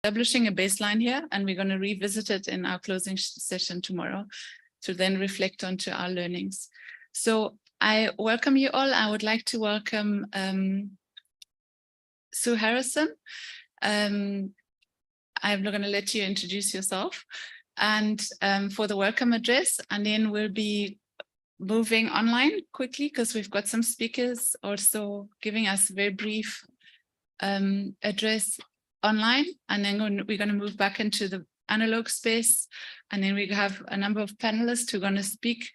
establishing a baseline here, and we're going to revisit it in our closing session tomorrow to then reflect onto our learnings. So I welcome you all. I would like to welcome Sue Harrison. I'm going to let you introduce yourself and for the welcome address, and then we'll be moving online quickly because we've got some speakers also giving us a very brief address online, and then we're going to move back into the analog space, and then we have a number of panelists who are going to speak,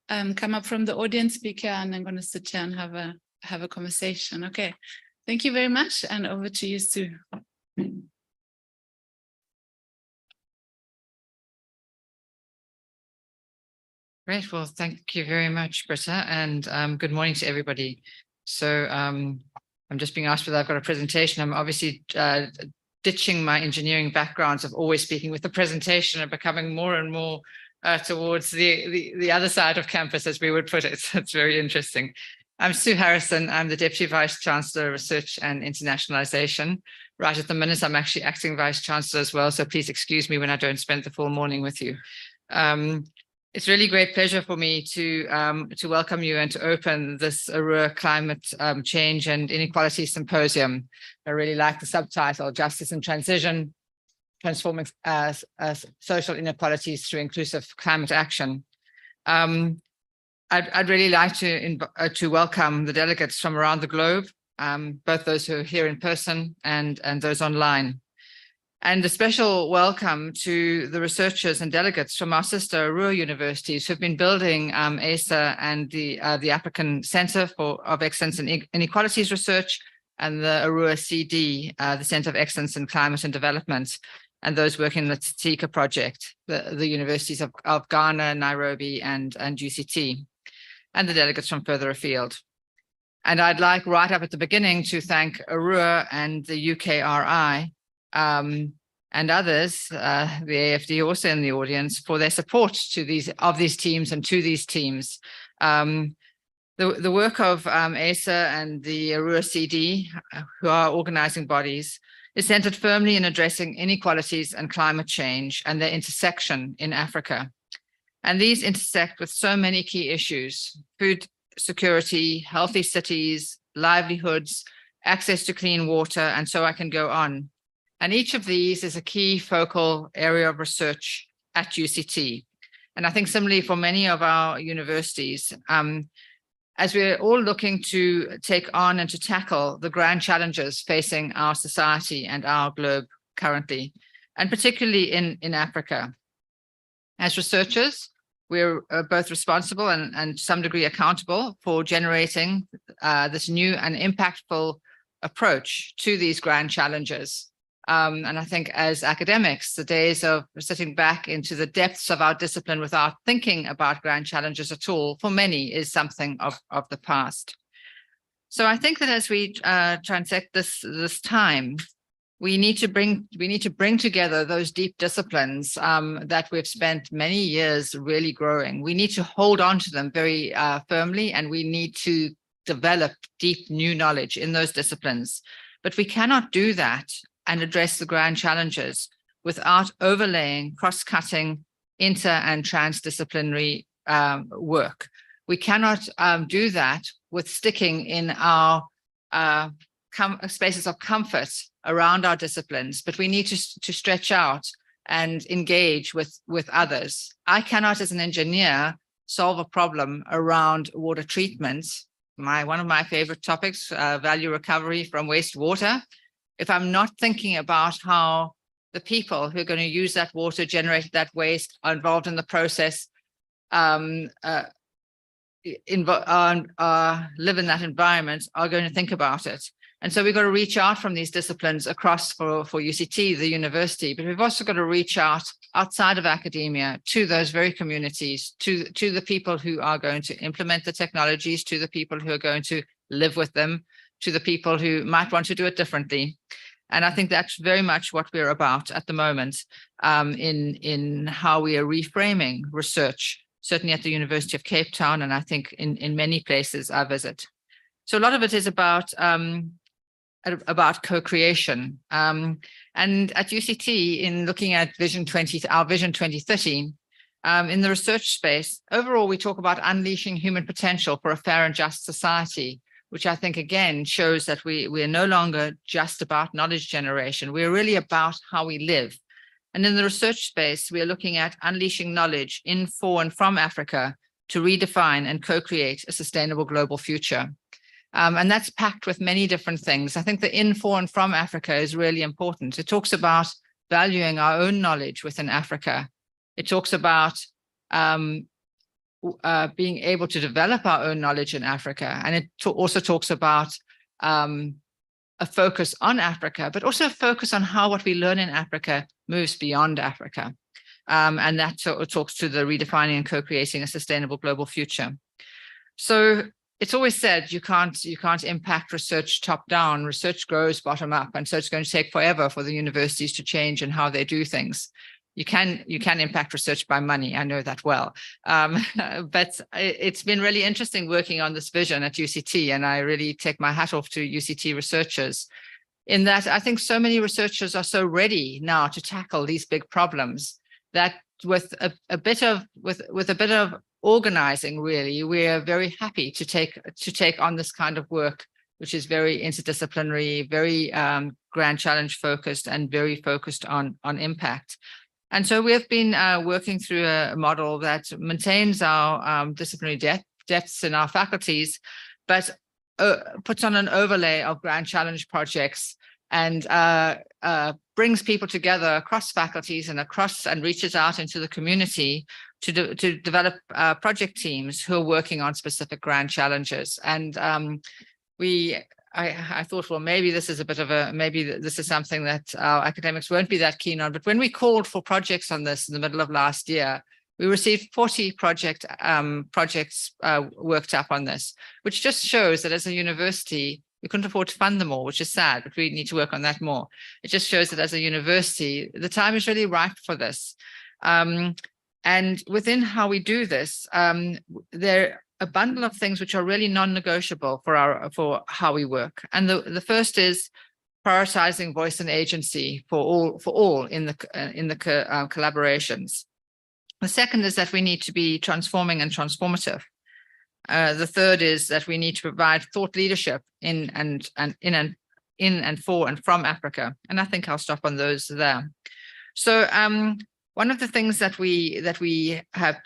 come up from the audience speaker, and then going to sit here and have a conversation. Okay, thank you very much, and over to you, Sue. Great. Well, thank you very much, Britta, and good morning to everybody. So I'm just being asked whether I've got a presentation. I'm obviously ditching my engineering backgrounds of always speaking with the presentation and becoming more and more towards the other side of campus, as we would put it. So it's very interesting. I'm Sue Harrison. I'm the Deputy Vice Chancellor of Research and Internationalization. Right at the minute, I'm actually acting Vice Chancellor as well, so please excuse me when I don't spend the full morning with you. It's really great pleasure for me to welcome you and to open this ARUA Climate Change and Inequality Symposium. I really like the subtitle, Justice and Transition, Transforming Social Inequalities Through Inclusive Climate Action. I'd really like to welcome the delegates from around the globe, both those who are here in person and those online. And a special welcome to the researchers and delegates from our sister ARUA universities who've been building ASA and the African Centre of Excellence in Inequalities Research, and the ARUA CD, the Centre of Excellence in Climate and Development, and those working in the Tika project, the universities of Ghana, Nairobi, and UCT, and the delegates from further afield. And I'd like right up at the beginning to thank ARUA and the UKRI, and others, the AFD also in the audience, for their support to these teams and to these teams. The work of ASA and the ARUA CD, who are organizing bodies, is centered firmly in addressing inequalities and climate change and their intersection in Africa. And these intersect with so many key issues: food security, healthy cities, livelihoods, access to clean water, and so I can go on. And each of these is a key focal area of research at UCT. And I think similarly for many of our universities, as we're all looking to take on and to tackle the grand challenges facing our society and our globe currently, and particularly in Africa. As researchers, we're both responsible and to some degree accountable for generating this new and impactful approach to these grand challenges. And I think as academics, the days of sitting back into the depths of our discipline without thinking about grand challenges at all, for many, is something of the past. So I think that as we transect this time, we need to bring together those deep disciplines that we've spent many years really growing. We need to hold on to them very firmly, and we need to develop deep new knowledge in those disciplines. But we cannot do that and address the grand challenges without overlaying cross-cutting inter and transdisciplinary work. We cannot do that with sticking in our spaces of comfort around our disciplines, but we need to stretch out and engage with others. I cannot, as an engineer, solve a problem around water treatment, one of my favorite topics, value recovery from wastewater, if I'm not thinking about how the people who are going to use that water, generate that waste, are involved in the process, live in that environment, are going to think about it. And so we've got to reach out from these disciplines across for UCT, the university, but we've also got to reach out outside of academia to those very communities, to the people who are going to implement the technologies, to the people who are going to live with them, to the people who might want to do it differently. And I think that's very much what we're about at the moment in how we are reframing research, certainly at the University of Cape Town, and I think in many places I visit. So a lot of it is about about co-creation. And at UCT, in looking at our Vision 2030, in the research space, overall, we talk about unleashing human potential for a fair and just society, which I think, again, shows that we're no longer just about knowledge generation. We're really about how we live. And in the research space, we are looking at unleashing knowledge in, for, and from Africa to redefine and co-create a sustainable global future. And that's packed with many different things. I think the in, for, and from Africa is really important. It talks about valuing our own knowledge within Africa. It talks about being able to develop our own knowledge in Africa. And it also talks about a focus on Africa, but also a focus on how what we learn in Africa moves beyond Africa. And that talks to the redefining and co-creating a sustainable global future. So it's always said you can't impact research top down. Research grows bottom up, and so it's going to take forever for the universities to change in how they do things. You can impact research by money. I know that well, but it's been really interesting working on this vision at UCT, and I really take my hat off to UCT researchers in that I think so many researchers are so ready now to tackle these big problems that with a bit of organizing, really, we're very happy to take on this kind of work, which is very interdisciplinary, very grand challenge focused, and very focused on impact. And so we have been working through a model that maintains our disciplinary depths in our faculties, but puts on an overlay of grand challenge projects and brings people together across faculties and reaches out into the community to develop project teams who are working on specific grand challenges. And I thought, well, maybe this is this is something that our academics won't be that keen on. But when we called for projects on this in the middle of last year, we received 40 projects worked up on this, which just shows that as a university, we couldn't afford to fund them all, which is sad, but we need to work on that more. It just shows that as a university, the time is really ripe for this. And within how we do this, there are a bundle of things which are really non-negotiable for how we work. And the first is prioritizing voice and agency for all in the collaborations. The second is that we need to be transforming and transformative. The third is that we need to provide thought leadership in and for and from Africa. And I think I'll stop on those there. So one of the things that we have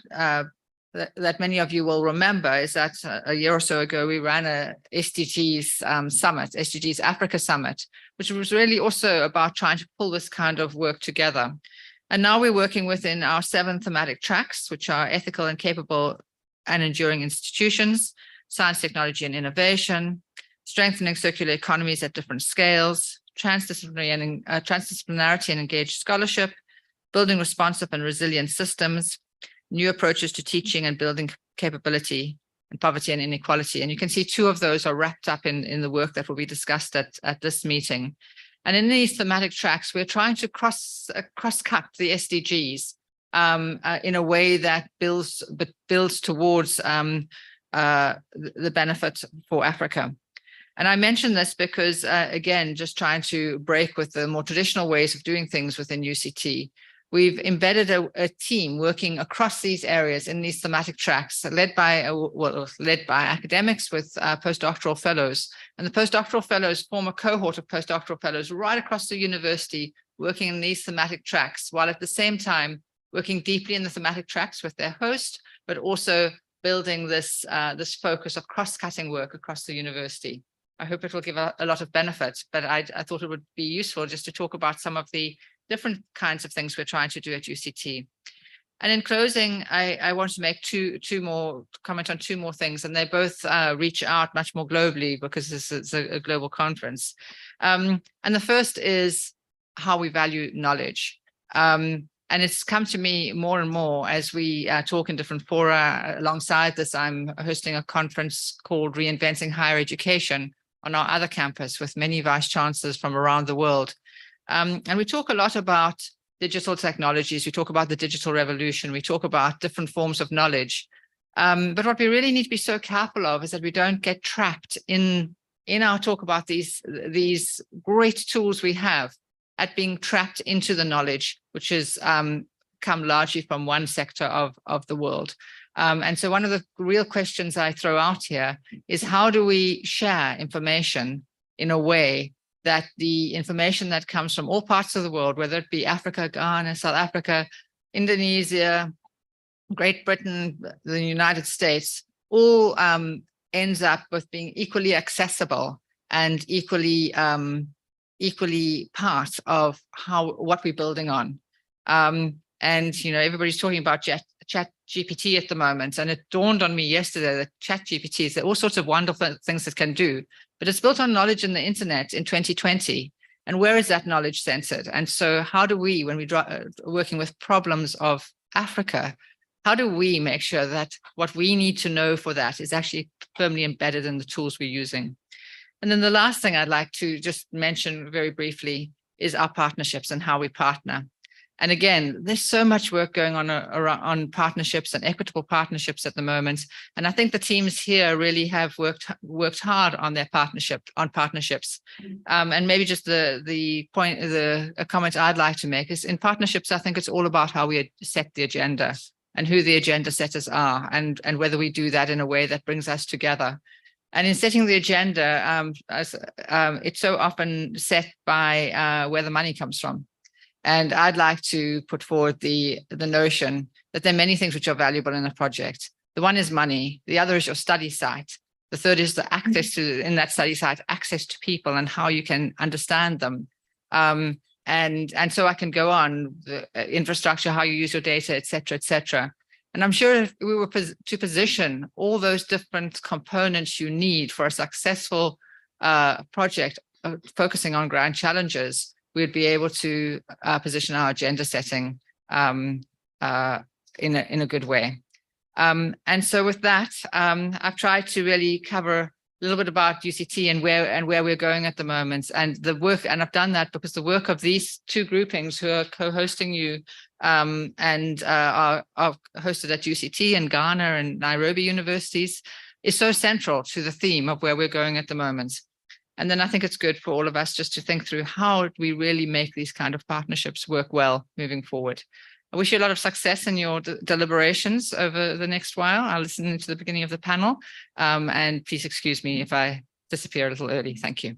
that many of you will remember is that a year or so ago we ran a SDGs summit, SDGs Africa Summit, which was really also about trying to pull this kind of work together. And now we're working within our 7 thematic tracks, which are ethical and capable and enduring institutions, science, technology, and innovation, strengthening circular economies at different scales, transdisciplinarity and engaged scholarship, building responsive and resilient systems, new approaches to teaching and building capability, and poverty and inequality. And you can see 2 of those are wrapped up in the work that will be discussed at this meeting. And in these thematic tracks, we're trying to cross-cut the SDGs in a way that builds towards the benefit for Africa. And I mention this because, again, just trying to break with the more traditional ways of doing things within UCT. We've embedded a team working across these areas in these thematic tracks, led by academics with postdoctoral fellows. And the postdoctoral fellows form a cohort of postdoctoral fellows right across the university, working in these thematic tracks, while at the same time working deeply in the thematic tracks with their host, but also building this focus of cross-cutting work across the university. I hope it will give a lot of benefit, but I thought it would be useful just to talk about some of the different kinds of things we're trying to do at UCT. And in closing, I want to make comment on 2 more things, and they both reach out much more globally because this is a global conference. And the first is how we value knowledge. And it's come to me more and more as we talk in different fora. Alongside this, I'm hosting a conference called Reinventing Higher Education on our other campus with many vice chancellors from around the world. And we talk a lot about digital technologies. We talk about the digital revolution. We talk about different forms of knowledge. But what we really need to be so careful of is that we don't get trapped in in our talk about these great tools we have at being trapped into the knowledge, which has come largely from one sector of the world. And so one of the real questions I throw out here is, how do we share information in a way that the information that comes from all parts of the world, whether it be Africa, Ghana, South Africa, Indonesia, Great Britain, the United States, all ends up with being equally accessible and equally part of what we're building on. And you know, everybody's talking about Chat GPT at the moment, and it dawned on me yesterday that Chat GPT is, there are all sorts of wonderful things it can do, but it's built on knowledge in the internet in 2020. And where is that knowledge centered? And so how do we, when we're working with problems of Africa, how do we make sure that what we need to know for that is actually firmly embedded in the tools we're using? And then the last thing I'd like to just mention very briefly is our partnerships and how we partner. And again, there's so much work going on partnerships and equitable partnerships at the moment. And I think the teams here really have worked hard on their partnerships. And maybe just a comment I'd like to make is, in partnerships, I think it's all about how we set the agenda and who the agenda setters are, and whether we do that in a way that brings us together. And in setting the agenda, it's so often set by where the money comes from. And I'd like to put forward the notion that there are many things which are valuable in a project. The one is money. The other is your study site. The third is the access to, in that study site, access to people and how you can understand them. And so I can go on, the infrastructure, how you use your data, et cetera, et cetera. And I'm sure if we were to position all those different components you need for a successful project focusing on grand challenges, we'd be able to position our agenda setting in a good way. And so with that, I've tried to really cover a little bit about UCT and where we're going at the moment, and the work. And I've done that because the work of these two groupings who are co-hosting you and are hosted at UCT and Ghana and Nairobi universities is so central to the theme of where we're going at the moment. And then I think it's good for all of us just to think through how we really make these kind of partnerships work well moving forward. I wish you a lot of success in your deliberations over the next while. I'll listen to the beginning of the panel, and please excuse me if I disappear a little early. Thank you.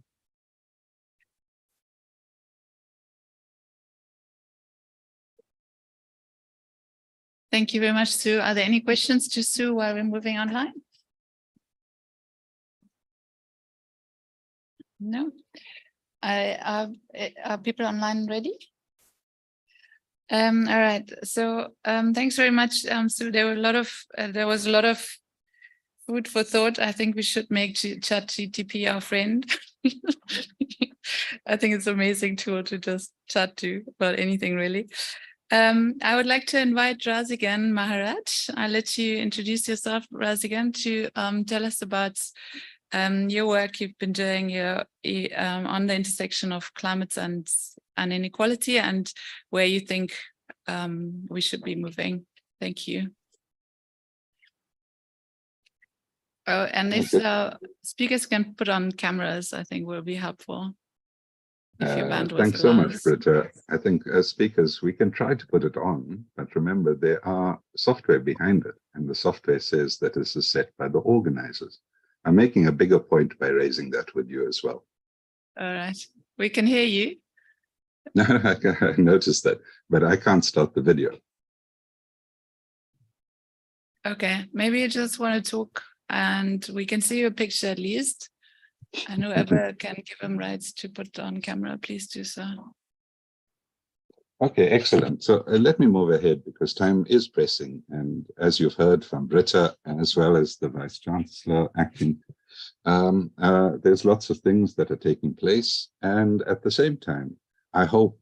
Thank you very much, Sue. Are there any questions to Sue while we're moving online? No. Are people online ready? All right. So thanks very much, Sue. There was a lot of food for thought. I think we should make ChatGPT our friend. I think it's an amazing tool to just chat to about anything, really. I would like to invite Razigan Maharaj. I'll let you introduce yourself, Razigan, to tell us about your work you've been doing on the intersection of climate and inequality, and where you think we should be moving. Thank you. Oh, and if speakers can put on cameras, I think will be helpful. Thanks so much, Britta. I think as speakers, we can try to put it on, but remember there are software behind it, and the software says that this is set by the organizers. I'm making a bigger point by raising that with you as well. All right, we can hear you. No, I noticed that, but I can't start the video. Okay, maybe you just want to talk and we can see your picture at least. And whoever can give them rights to put on camera, please do so. Okay, excellent. So let me move ahead because time is pressing. And as you've heard from Britta, as well as the Vice Chancellor acting, there's lots of things that are taking place. And at the same time, I hope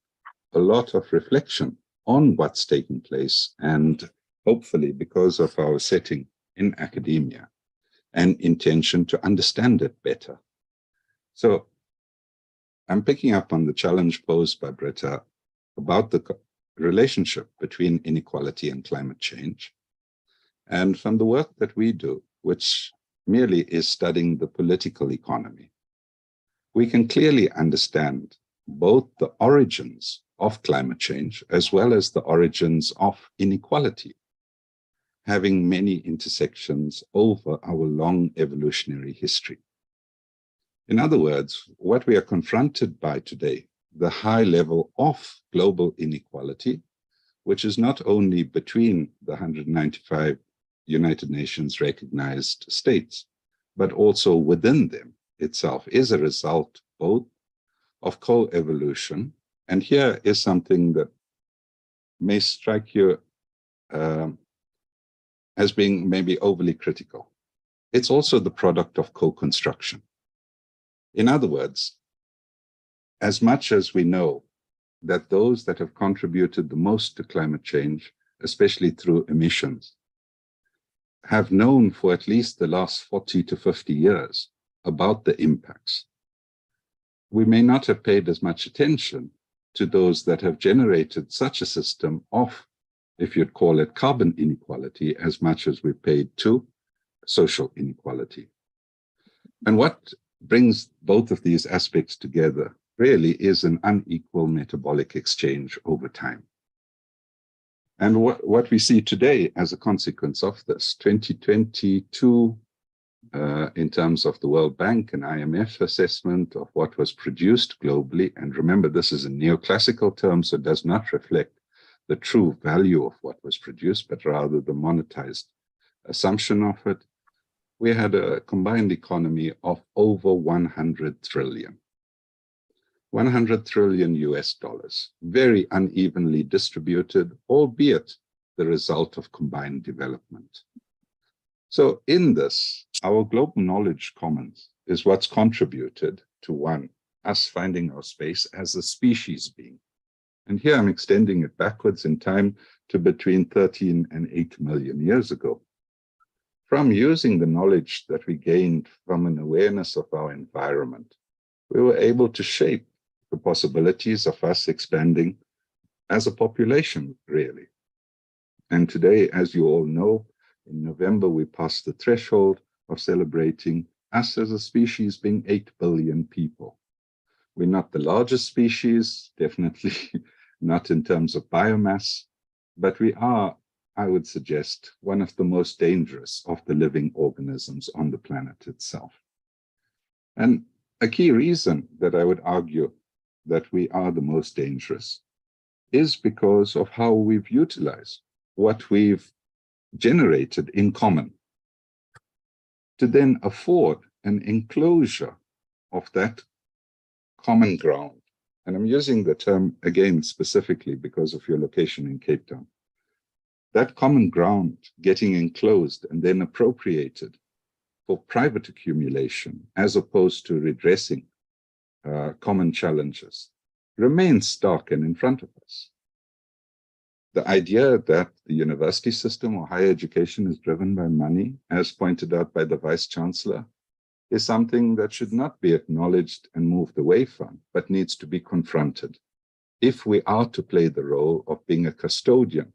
a lot of reflection on what's taking place. And hopefully, because of our setting in academia and intention to understand it better. So I'm picking up on the challenge posed by Britta about the relationship between inequality and climate change. And from the work that we do, which merely is studying the political economy, we can clearly understand both the origins of climate change as well as the origins of inequality, having many intersections over our long evolutionary history. In other words, what we are confronted by today, the high level of global inequality, which is not only between the 195 United Nations recognized states, but also within them itself, is a result both of co-evolution. And here is something that may strike you as being maybe overly critical. It's also the product of co-construction. In other words, as much as we know that those that have contributed the most to climate change, especially through emissions, have known for at least the last 40 to 50 years about the impacts, we may not have paid as much attention to those that have generated such a system of, if you'd call it, carbon inequality, as much as we paid to social inequality. And what brings both of these aspects together really is an unequal metabolic exchange over time. And what we see today as a consequence of this, 2022, in terms of the World Bank and IMF assessment of what was produced globally, and remember, this is in neoclassical terms, so it does not reflect the true value of what was produced, but rather the monetized assumption of it, we had a combined economy of over 100 trillion. 100 trillion US dollars, very unevenly distributed, albeit the result of combined development. So in this, our global knowledge commons is what's contributed to, one, us finding our space as a species being. And here I'm extending it backwards in time to between 13 and 8 million years ago. From using the knowledge that we gained from an awareness of our environment, we were able to shape the possibilities of us expanding as a population, really. And today, as you all know, in November, we passed the threshold of celebrating us as a species being 8 billion people. We're not the largest species, definitely not in terms of biomass, but we are, I would suggest, one of the most dangerous of the living organisms on the planet itself. And a key reason that I would argue that we are the most dangerous is because of how we've utilized what we've generated in common to then afford an enclosure of that common ground. And I'm using the term again specifically because of your location in Cape Town. That common ground getting enclosed and then appropriated for private accumulation as opposed to redressing common challenges remains stark and in front of us. The idea that the university system or higher education is driven by money, as pointed out by the Vice Chancellor, is something that should not be acknowledged and moved away from, but needs to be confronted if we are to play the role of being a custodian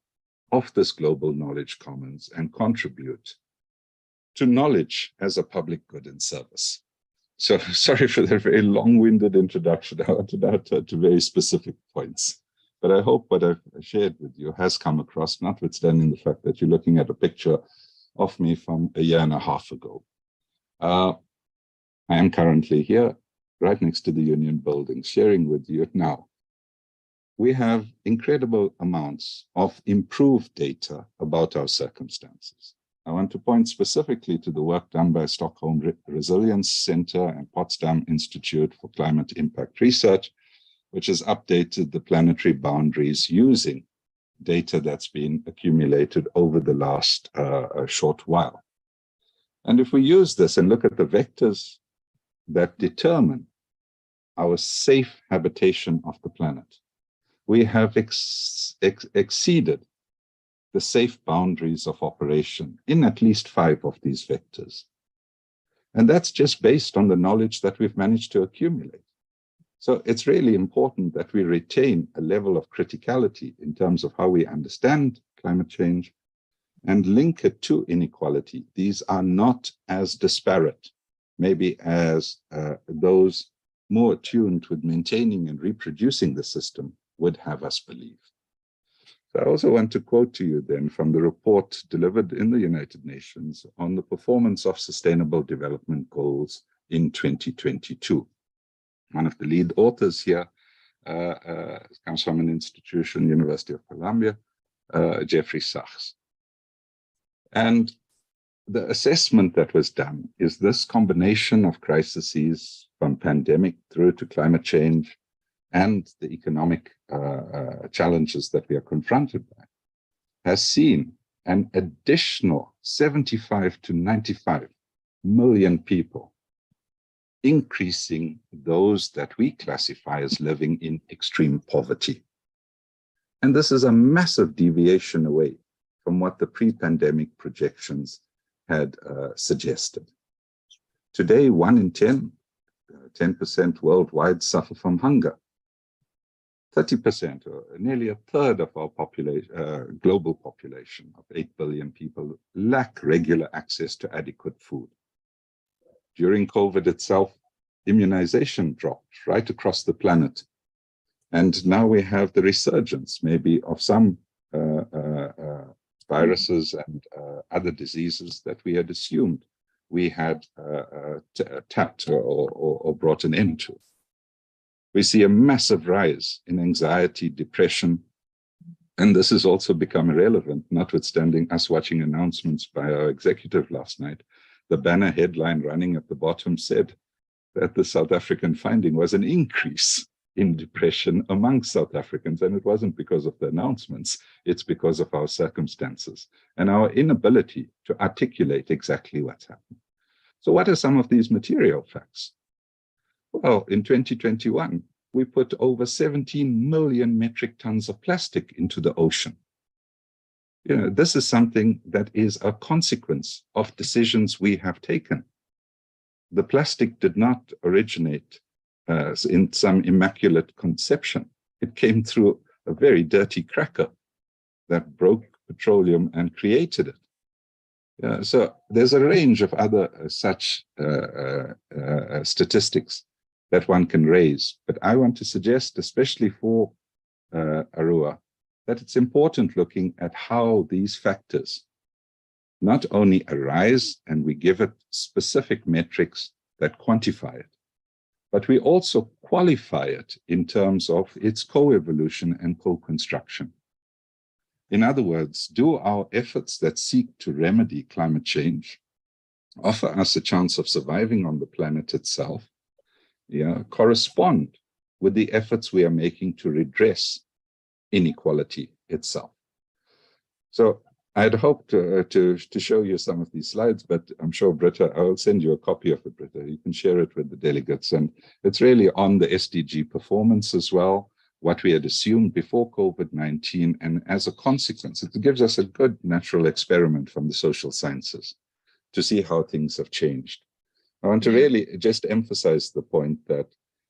of this global knowledge commons and contribute to knowledge as a public good and service. So sorry for the very long-winded introduction. I wanted out to very specific points. But I hope what I've shared with you has come across, notwithstanding the fact that you're looking at a picture of me from a year and a half ago. I am currently here, right next to the Union Building, sharing with you now. We have incredible amounts of improved data about our circumstances. I want to point specifically to the work done by Stockholm Resilience Center and Potsdam Institute for Climate Impact Research, which has updated the planetary boundaries using data that's been accumulated over the last short while. And if we use this and look at the vectors that determine our safe habitation of the planet, we have exceeded the safe boundaries of operation in at least 5 of these vectors. And that's just based on the knowledge that we've managed to accumulate. So it's really important that we retain a level of criticality in terms of how we understand climate change and link it to inequality. These are not as disparate, maybe as those more attuned with maintaining and reproducing the system would have us believe. So I also want to quote to you then from the report delivered in the United Nations on the performance of Sustainable Development Goals in 2022. One of the lead authors here comes from an institution, University of Columbia, Jeffrey Sachs. And the assessment that was done is this combination of crises from pandemic through to climate change and the economic challenges that we are confronted by has seen an additional 75 to 95 million people, increasing those that we classify as living in extreme poverty. And this is a massive deviation away from what the pre-pandemic projections had suggested. Today, 1 in 10% worldwide suffer from hunger. 30%, or nearly a third of our population, global population of 8 billion people, lack regular access to adequate food. During COVID itself, immunization dropped right across the planet. And now we have the resurgence, maybe, of some viruses and other diseases that we had assumed we had tapped or brought an end to. We see a massive rise in anxiety, depression, and this has also become irrelevant, notwithstanding us watching announcements by our executive last night. The banner headline running at the bottom said that the South African finding was an increase in depression among South Africans, and it wasn't because of the announcements, it's because of our circumstances and our inability to articulate exactly what's happening. So what are some of these material facts? Well, in 2021, we put over 17 million metric tons of plastic into the ocean. You know, this is something that is a consequence of decisions we have taken. The plastic did not originate in some immaculate conception. It came through a very dirty cracker that broke petroleum and created it. So there's a range of other such statistics that one can raise. But I want to suggest, especially for ARUA, that it's important looking at how these factors not only arise and we give it specific metrics that quantify it, but we also qualify it in terms of its co-evolution and co-construction. In other words, do our efforts that seek to remedy climate change offer us a chance of surviving on the planet itself, correspond with the efforts we are making to redress inequality itself? So I'd hoped to show you some of these slides, but I'm sure, Britta, I'll send you a copy of it, Britta. You can share it with the delegates. And it's really on the SDG performance as well, what we had assumed before COVID-19. And as a consequence, it gives us a good natural experiment from the social sciences to see how things have changed. I want to really just emphasize the point that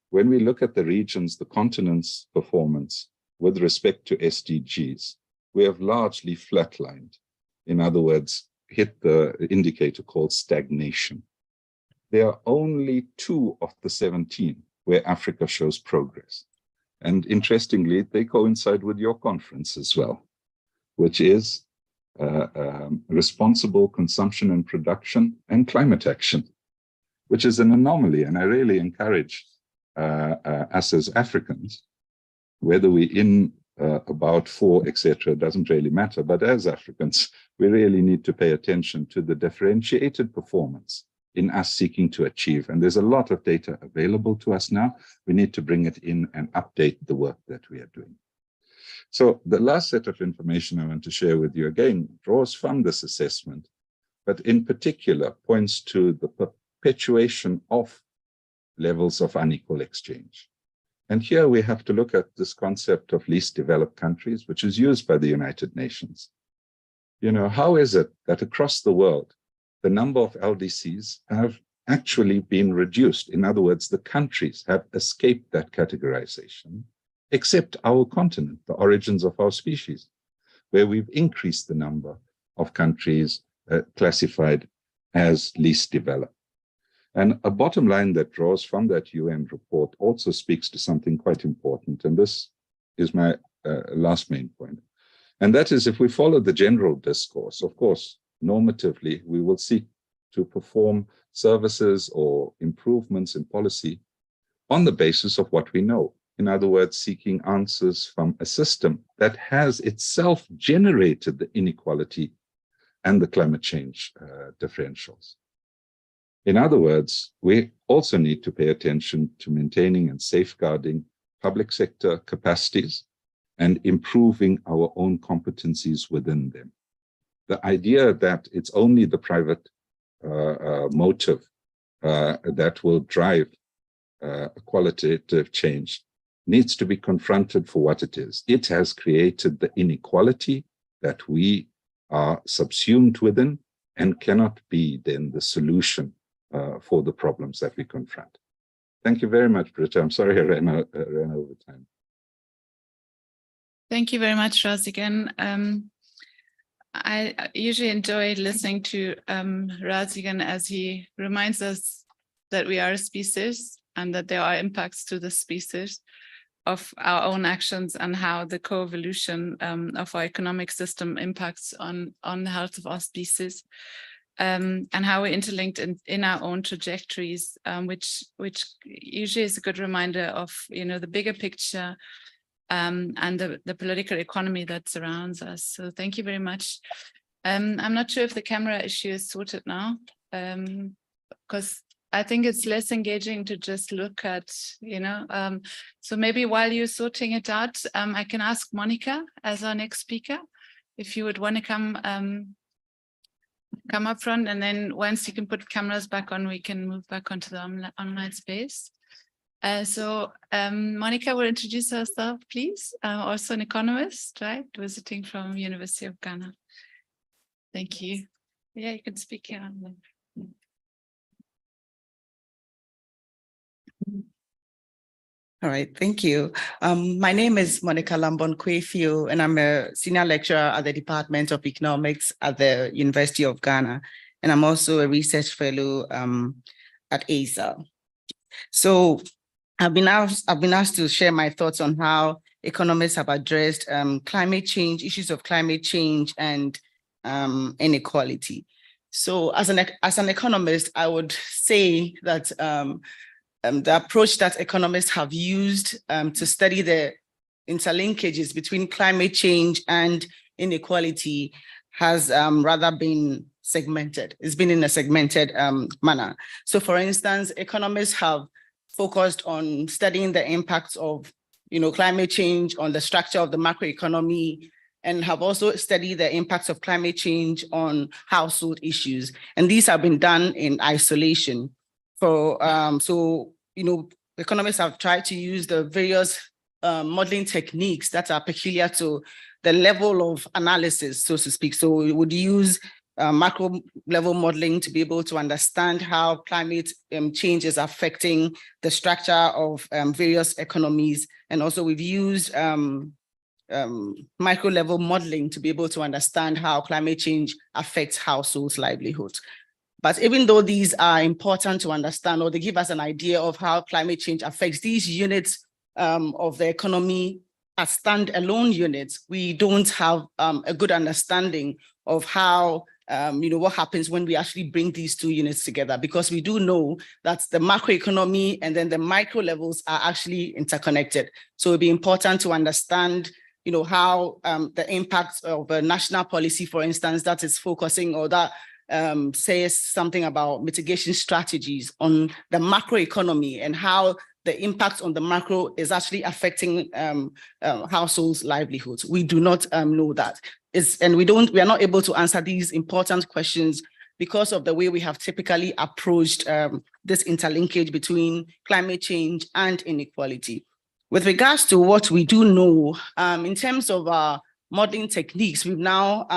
when we look at the regions, the continent's performance with respect to SDGs, we have largely flatlined. In other words, hit the indicator called stagnation. There are only 2 of the 17 where Africa shows progress. And interestingly, they coincide with your conference as well, which is responsible consumption and production and climate action, which is an anomaly. And I really encourage us as Africans, whether we're in about 4, etc., doesn't really matter. But as Africans, we really need to pay attention to the differentiated performance in us seeking to achieve. And there's a lot of data available to us now. We need to bring it in and update the work that we are doing. So the last set of information I want to share with you, again, draws from this assessment, but in particular points to the perpetuation of levels of unequal exchange. And here we have to look at this concept of least developed countries, which is used by the United Nations. How is it that across the world, the number of LDCs have actually been reduced? In other words, the countries have escaped that categorization, except our continent, the origins of our species, where we've increased the number of countries classified as least developed. And a bottom line that draws from that UN report also speaks to something quite important. And this is my last main point. And that is, if we follow the general discourse, of course, normatively, we will seek to perform services or improvements in policy on the basis of what we know. In other words, seeking answers from a system that has itself generated the inequality and the climate change differentials. In other words, we also need to pay attention to maintaining and safeguarding public sector capacities and improving our own competencies within them. The idea that it's only the private motive that will drive qualitative change needs to be confronted for what it is. It has created the inequality that we are subsumed within and cannot be then the solution for the problems that we confront. Thank you very much, Britta. I'm sorry I ran over time. Thank you very much, Raz, again. I usually enjoy listening to Raz again as he reminds us that we are a species and that there are impacts to the species of our own actions and how the co-evolution of our economic system impacts on the health of our species, and how we're interlinked in our own trajectories, which usually is a good reminder of, you know, the bigger picture and the political economy that surrounds us. So thank you very much. I'm not sure if the camera issue is sorted now, because I think it's less engaging to just look at, you know, so maybe while you're sorting it out, I can ask Monica as our next speaker, if you would want to come up front, and then once you can put cameras back on, we can move back onto the online space. So Monica will introduce herself, please. Also an economist, right? Visiting from University of Ghana. Thank you. Yeah, you can speak here. All right, thank you. My name is Monica Lambon-Kwefio, and I'm a senior lecturer at the Department of Economics at the University of Ghana. And I'm also a research fellow at ASA. So I've been asked to share my thoughts on how economists have addressed climate change, issues of climate change and inequality. So as an economist, I would say that the approach that economists have used to study the interlinkages between climate change and inequality has rather been segmented. It's been in a segmented manner. So for instance, economists have focused on studying the impacts of, you know, climate change on the structure of the macroeconomy, and have also studied the impacts of climate change on household issues. And these have been done in isolation. So, you know, economists have tried to use the various modeling techniques that are peculiar to the level of analysis, so to speak. So we would use macro level modeling to be able to understand how climate change is affecting the structure of various economies. And also we've used micro level modeling to be able to understand how climate change affects households' livelihoods. But even though these are important to understand, or they give us an idea of how climate change affects these units of the economy as standalone units, we don't have a good understanding of how, you know, what happens when we actually bring these two units together, because we do know that the macroeconomy and then the micro levels are actually interconnected. So it'd be important to understand, you know, how the impact of a national policy, for instance, that is focusing or that says something about mitigation strategies on the macroeconomy and how the impact on the macro is actually affecting households' livelihoods. We do not know that. And we are not able to answer these important questions because of the way we have typically approached this interlinkage between climate change and inequality. With regards to what we do know, in terms of our modeling techniques, we've now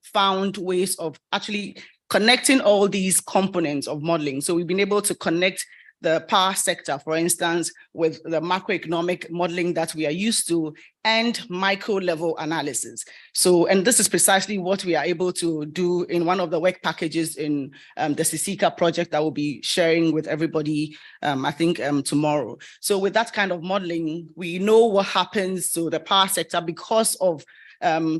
found ways of actually connecting all these components of modeling. So we've been able to connect the power sector, for instance, with the macroeconomic modeling that we are used to, and micro level analysis. So, and this is precisely what we are able to do in one of the work packages in the CICICA project that we'll be sharing with everybody, I think tomorrow. So with that kind of modeling, we know what happens to the power sector because of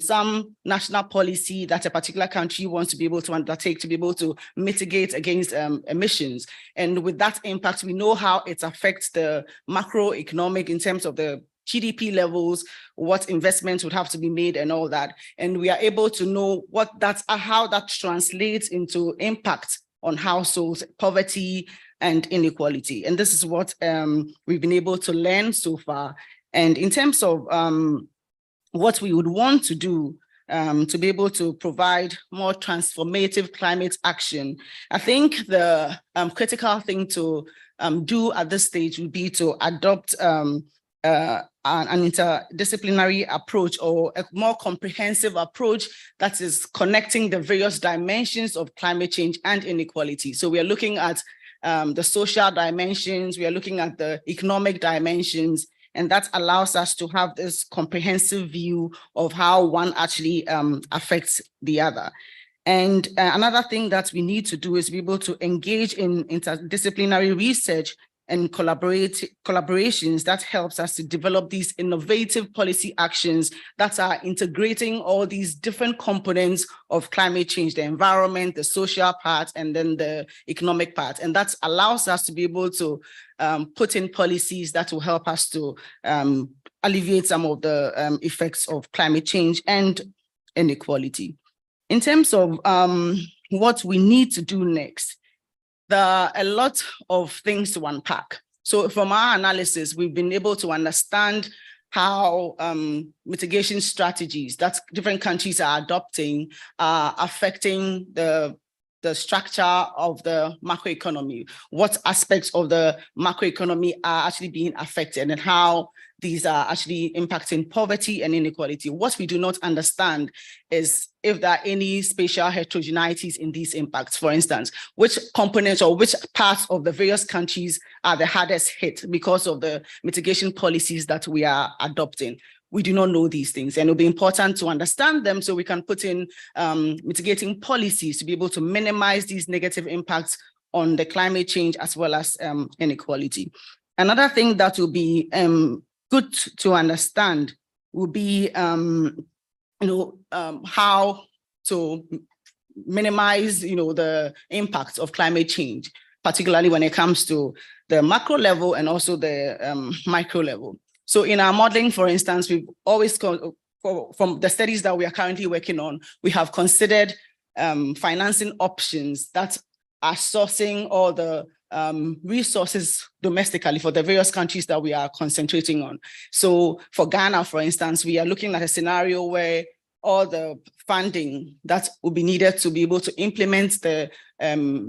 some national policy that a particular country wants to be able to undertake to be able to mitigate against emissions. And with that impact, we know how it affects the macroeconomic in terms of the GDP levels, what investments would have to be made and all that. And we are able to know how that translates into impact on households, poverty, and inequality. And this is what we've been able to learn so far. And in terms of what we would want to do to be able to provide more transformative climate action, I think the critical thing to do at this stage would be to adopt an interdisciplinary approach or a more comprehensive approach that is connecting the various dimensions of climate change and inequality. So we are looking at the social dimensions, we are looking at the economic dimensions, and that allows us to have this comprehensive view of how one actually affects the other. And another thing that we need to do is be able to engage in interdisciplinary research and collaborations that helps us to develop these innovative policy actions that are integrating all these different components of climate change, the environment, the social part, and then the economic part. And that allows us to be able to put in policies that will help us to alleviate some of the effects of climate change and inequality. In terms of what we need to do next, there are a lot of things to unpack. So from our analysis, we've been able to understand how mitigation strategies that different countries are adopting are affecting the structure of the macroeconomy, what aspects of the macroeconomy are actually being affected, and how these are actually impacting poverty and inequality. What we do not understand is if there are any spatial heterogeneities in these impacts. For instance, which components or which parts of the various countries are the hardest hit because of the mitigation policies that we are adopting. We do not know these things, and it'll be important to understand them so we can put in mitigating policies to be able to minimize these negative impacts on the climate change as well as inequality. Another thing that will be good to understand will be how to minimize the impacts of climate change, particularly when it comes to the macro level and also the micro level. So in our modeling, for instance, we've always, from the studies that we are currently working on, we have considered financing options that are sourcing all the resources domestically for the various countries that we are concentrating on. So for Ghana, for instance, we are looking at a scenario where all the funding that will be needed to be able to implement the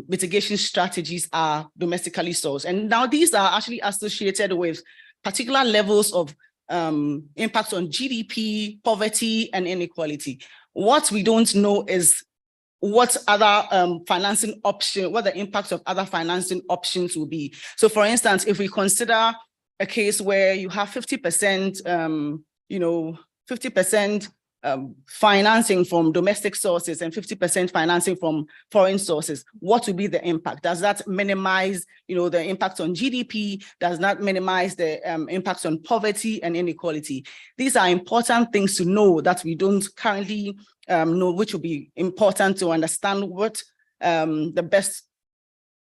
mitigation strategies are domestically sourced. And now these are actually associated with particular levels of impact on GDP, poverty, and inequality. What we don't know is what other financing option, what the impacts of other financing options will be. So for instance, if we consider a case where you have 50%, 50% financing from domestic sources and 50% financing from foreign sources, what will be the impact? Does that minimize, the impact on GDP? Does that minimize the impacts on poverty and inequality? These are important things to know that we don't currently know, which will be important to understand what the best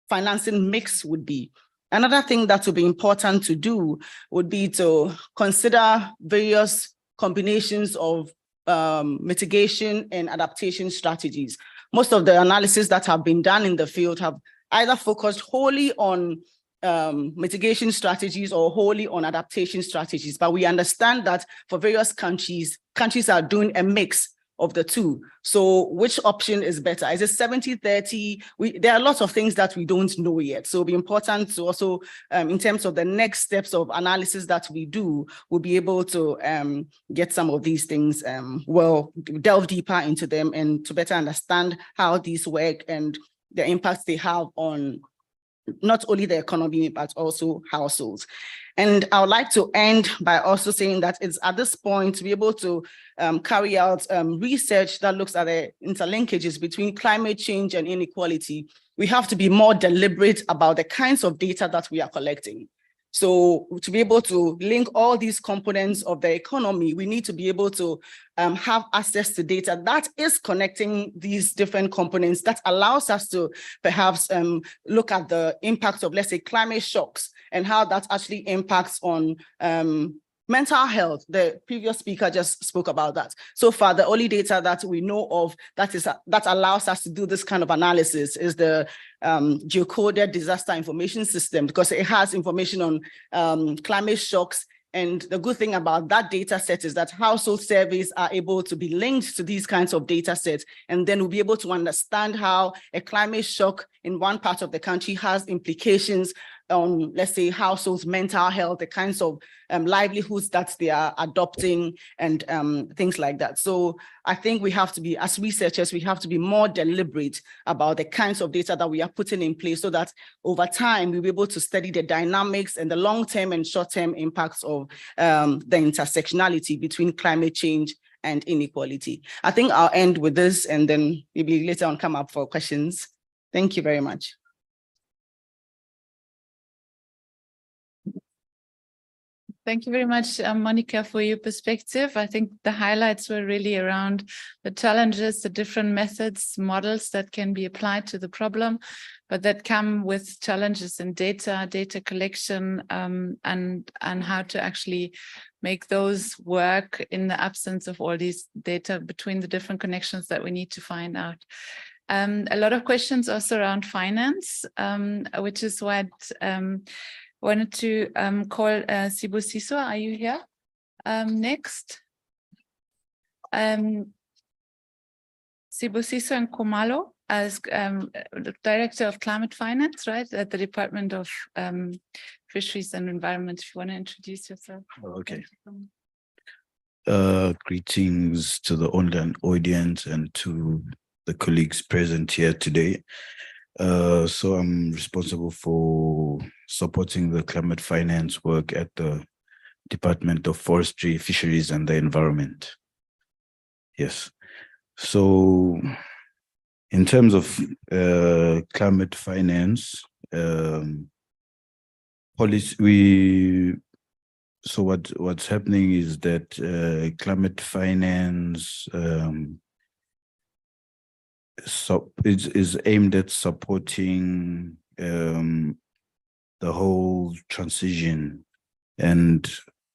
financing mix would be. Another thing that will be important to do would be to consider various combinations of mitigation and adaptation strategies. Most of the analysis that have been done in the field have either focused wholly on mitigation strategies or wholly on adaptation strategies. But we understand that for various countries are doing a mix of the two. So which option is better? Is it 70-30? There are lots of things that we don't know yet. So it'll be important to also, in terms of the next steps of analysis that we do, we'll be able to get some of these things, delve deeper into them and to better understand how these work and the impacts they have on not only the economy, but also households. And I would like to end by also saying that it's at this point to be able to carry out research that looks at the interlinkages between climate change and inequality. We have to be more deliberate about the kinds of data that we are collecting. So to be able to link all these components of the economy, we need to be able to have access to data that is connecting these different components that allows us to perhaps look at the impact of, let's say, climate shocks and how that actually impacts on mental health. The previous speaker just spoke about that. So far, the only data that we know of that allows us to do this kind of analysis is the geocoded disaster information system, because it has information on climate shocks. And the good thing about that data set is that household surveys are able to be linked to these kinds of data sets. And then we'll be able to understand how a climate shock in one part of the country has implications on, let's say, households' mental health, the kinds of livelihoods that they are adopting, and things like that. So I think we have to be, as researchers, we have to be more deliberate about the kinds of data that we are putting in place so that over time, we'll be able to study the dynamics and the long-term and short-term impacts of the intersectionality between climate change and inequality. I think I'll end with this and then maybe later on come up for questions. Thank you very much. Thank you very much, Monica, for your perspective. I think the highlights were really around the challenges, the different methods, models that can be applied to the problem, but that come with challenges in data collection, and how to actually make those work in the absence of all these data between the different connections that we need to find out. A lot of questions also around finance, which is what wanted to call Sibusiso. Are you here? Next. Sibusiso and Kumalo as Director of Climate Finance, right, at the Department of Fisheries and Environment. If you want to introduce yourself. Okay. Greetings to the online audience and to the colleagues present here today. So I'm responsible for supporting the climate finance work at the Department of Forestry, Fisheries and the Environment. Yes. So in terms of climate finance, policy, so what's happening is that climate finance is aimed at supporting the whole transition and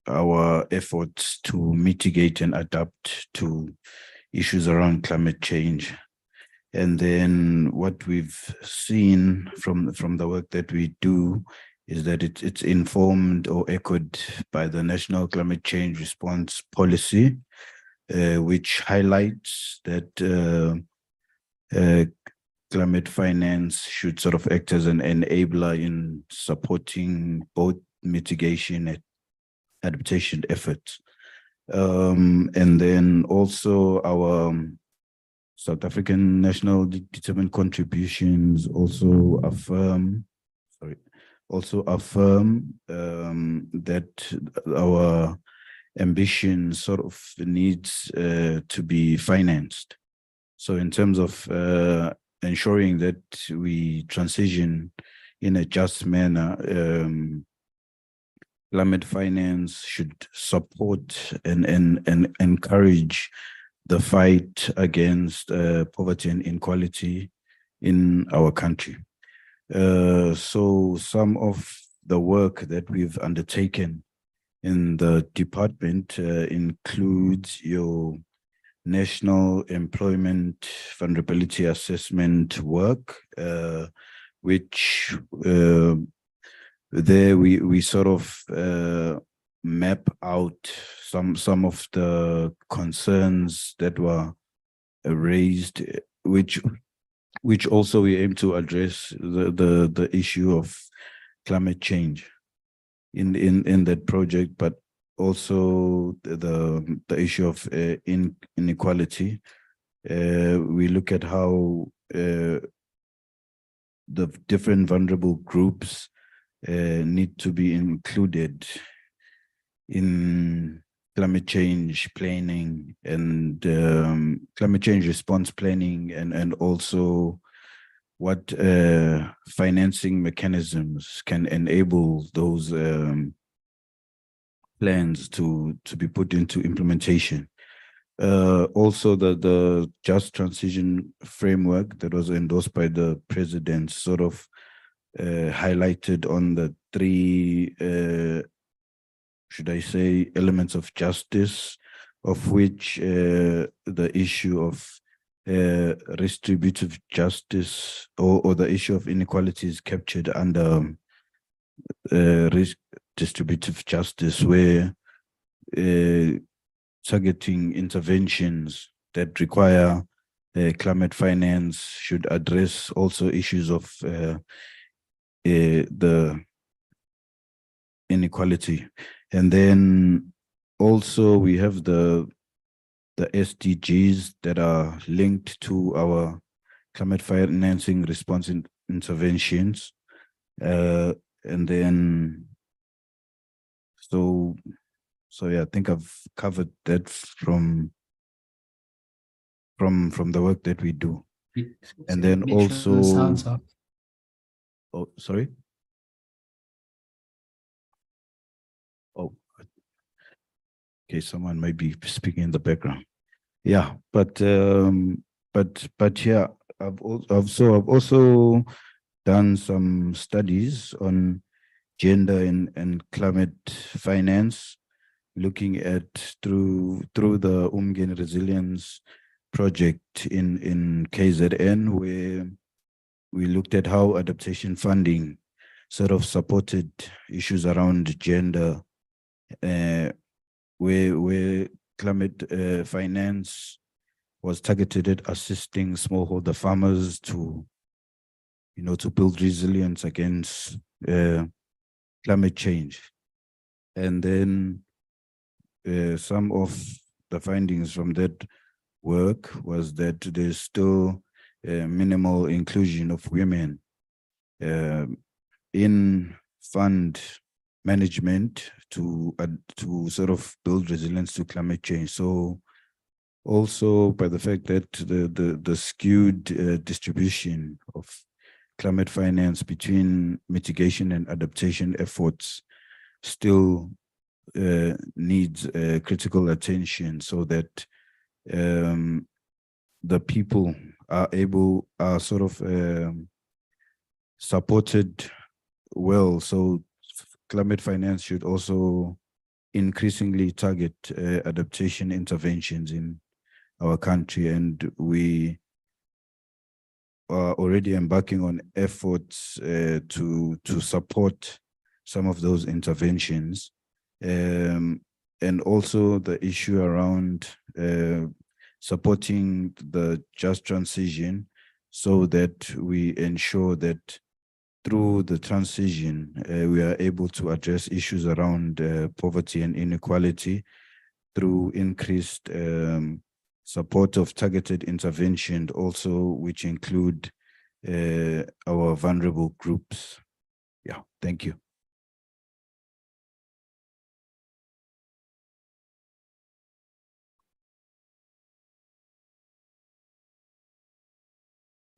our efforts to mitigate and adapt to issues around climate change. And then what we've seen from the work that we do is that it's informed or echoed by the National Climate Change Response Policy, which highlights that climate finance should sort of act as an enabler in supporting both mitigation and adaptation efforts. And then also our South African national determined contributions also affirm that our ambition sort of needs to be financed. So in terms of ensuring that we transition in a just manner, climate finance should support and encourage the fight against poverty and inequality in our country. So some of the work that we've undertaken in the department includes your National Employment Vulnerability Assessment work, which there we sort of map out some of the concerns that were raised, which also we aim to address the issue of climate change in that project, but also the issue of inequality. We look at how the different vulnerable groups need to be included in climate change planning and climate change response planning, and also what financing mechanisms can enable those plans to be put into implementation. Also, the Just Transition Framework that was endorsed by the President sort of highlighted on the three, should I say, elements of justice, of which the issue of redistributive justice or the issue of inequality is captured under redistributive justice, where targeting interventions that require climate finance should address also issues of the inequality. And then also we have the SDGs that are linked to our climate financing response interventions. And then, so yeah, I think I've covered that from the work that we do. And then also, oh, sorry. Oh, okay, someone might be speaking in the background. Yeah, but yeah, I've also done some studies on gender and climate finance, looking at through the Umgen Resilience project in KZN, where we looked at how adaptation funding sort of supported issues around gender, where climate finance was targeted at assisting smallholder farmers to build resilience against climate change. And then some of the findings from that work was that there's still minimal inclusion of women in fund management to sort of build resilience to climate change. So also by the fact that the skewed distribution of climate finance between mitigation and adaptation efforts still needs critical attention, so that the people are sort of supported well. So climate finance should also increasingly target adaptation interventions in our country, and we are already embarking on efforts to support some of those interventions, and also the issue around supporting the just transition, so that we ensure that through the transition we are able to address issues around poverty and inequality through increased support of targeted intervention, also which include our vulnerable groups. Yeah, thank you.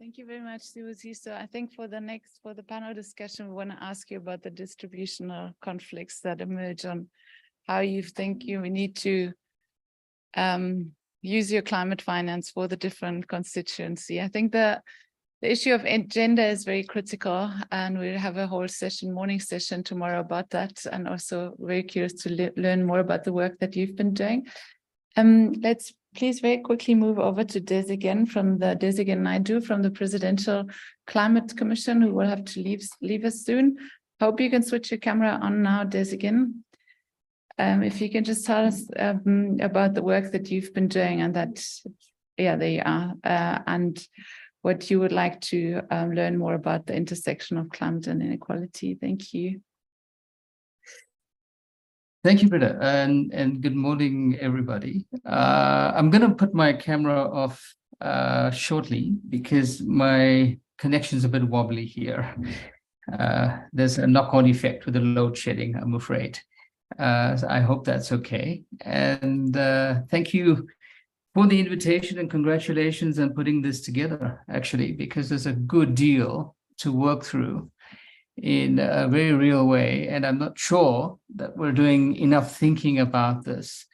Thank you very much, Sibusi. So I think for the panel discussion, we want to ask you about the distributional conflicts that emerge, on how you think you need to use your climate finance for the different constituency. I think the issue of gender is very critical, and we'll have a whole morning session tomorrow about that, and also very curious to learn more about the work that you've been doing. Let's please very quickly move over to Des again, from the Presidential Climate Commission, who will have to leave us soon. Hope you can switch your camera on now, Des again. If you can just tell us about the work that you've been doing, and that, yeah, there you are, and what you would like to learn more about the intersection of climate and inequality. Thank you. Thank you, Britta, and good morning, everybody. I'm going to put my camera off shortly, because my connection's a bit wobbly here. There's a knock-on effect with the load shedding, I'm afraid. So I hope that's okay. And thank you for the invitation and congratulations on putting this together, actually, because there's a good deal to work through in a very real way. And I'm not sure that we're doing enough thinking about this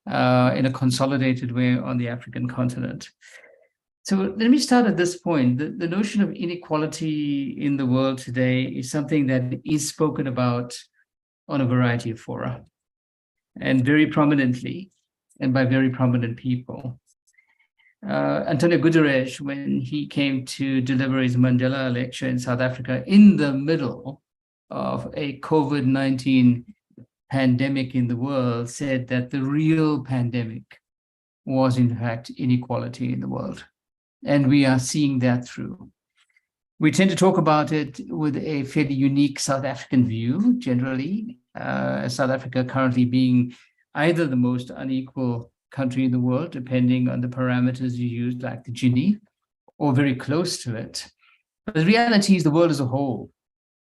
in a consolidated way on the African continent. So let me start at this point. The notion of inequality in the world today is something that is spoken about on a variety of fora, and very prominently, and by very prominent people. Antonio Guterres, when he came to deliver his Mandela lecture in South Africa in the middle of a COVID-19 pandemic in the world, said that the real pandemic was in fact inequality in the world. And we are seeing that through. We tend to talk about it with a fairly unique South African view, generally, South Africa currently being either the most unequal country in the world, depending on the parameters you use, like the Gini, or very close to it. But the reality is the world as a whole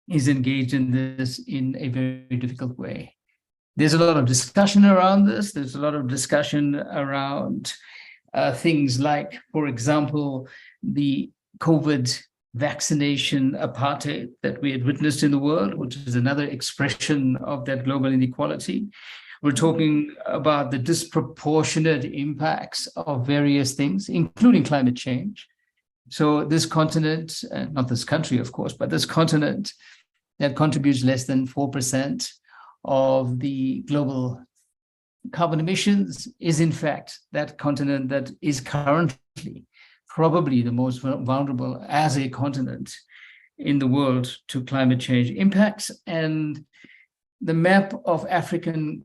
is engaged in this in a very difficult way. There's a lot of discussion around this. There's a lot of discussion around things like, for example, the COVID vaccination apartheid that we had witnessed in the world, which is another expression of that global inequality. We're talking about the disproportionate impacts of various things, including climate change. So this continent, not this country, of course, but this continent that contributes less than 4% of the global carbon emissions is in fact that continent that is currently probably the most vulnerable as a continent in the world to climate change impacts. And the map of African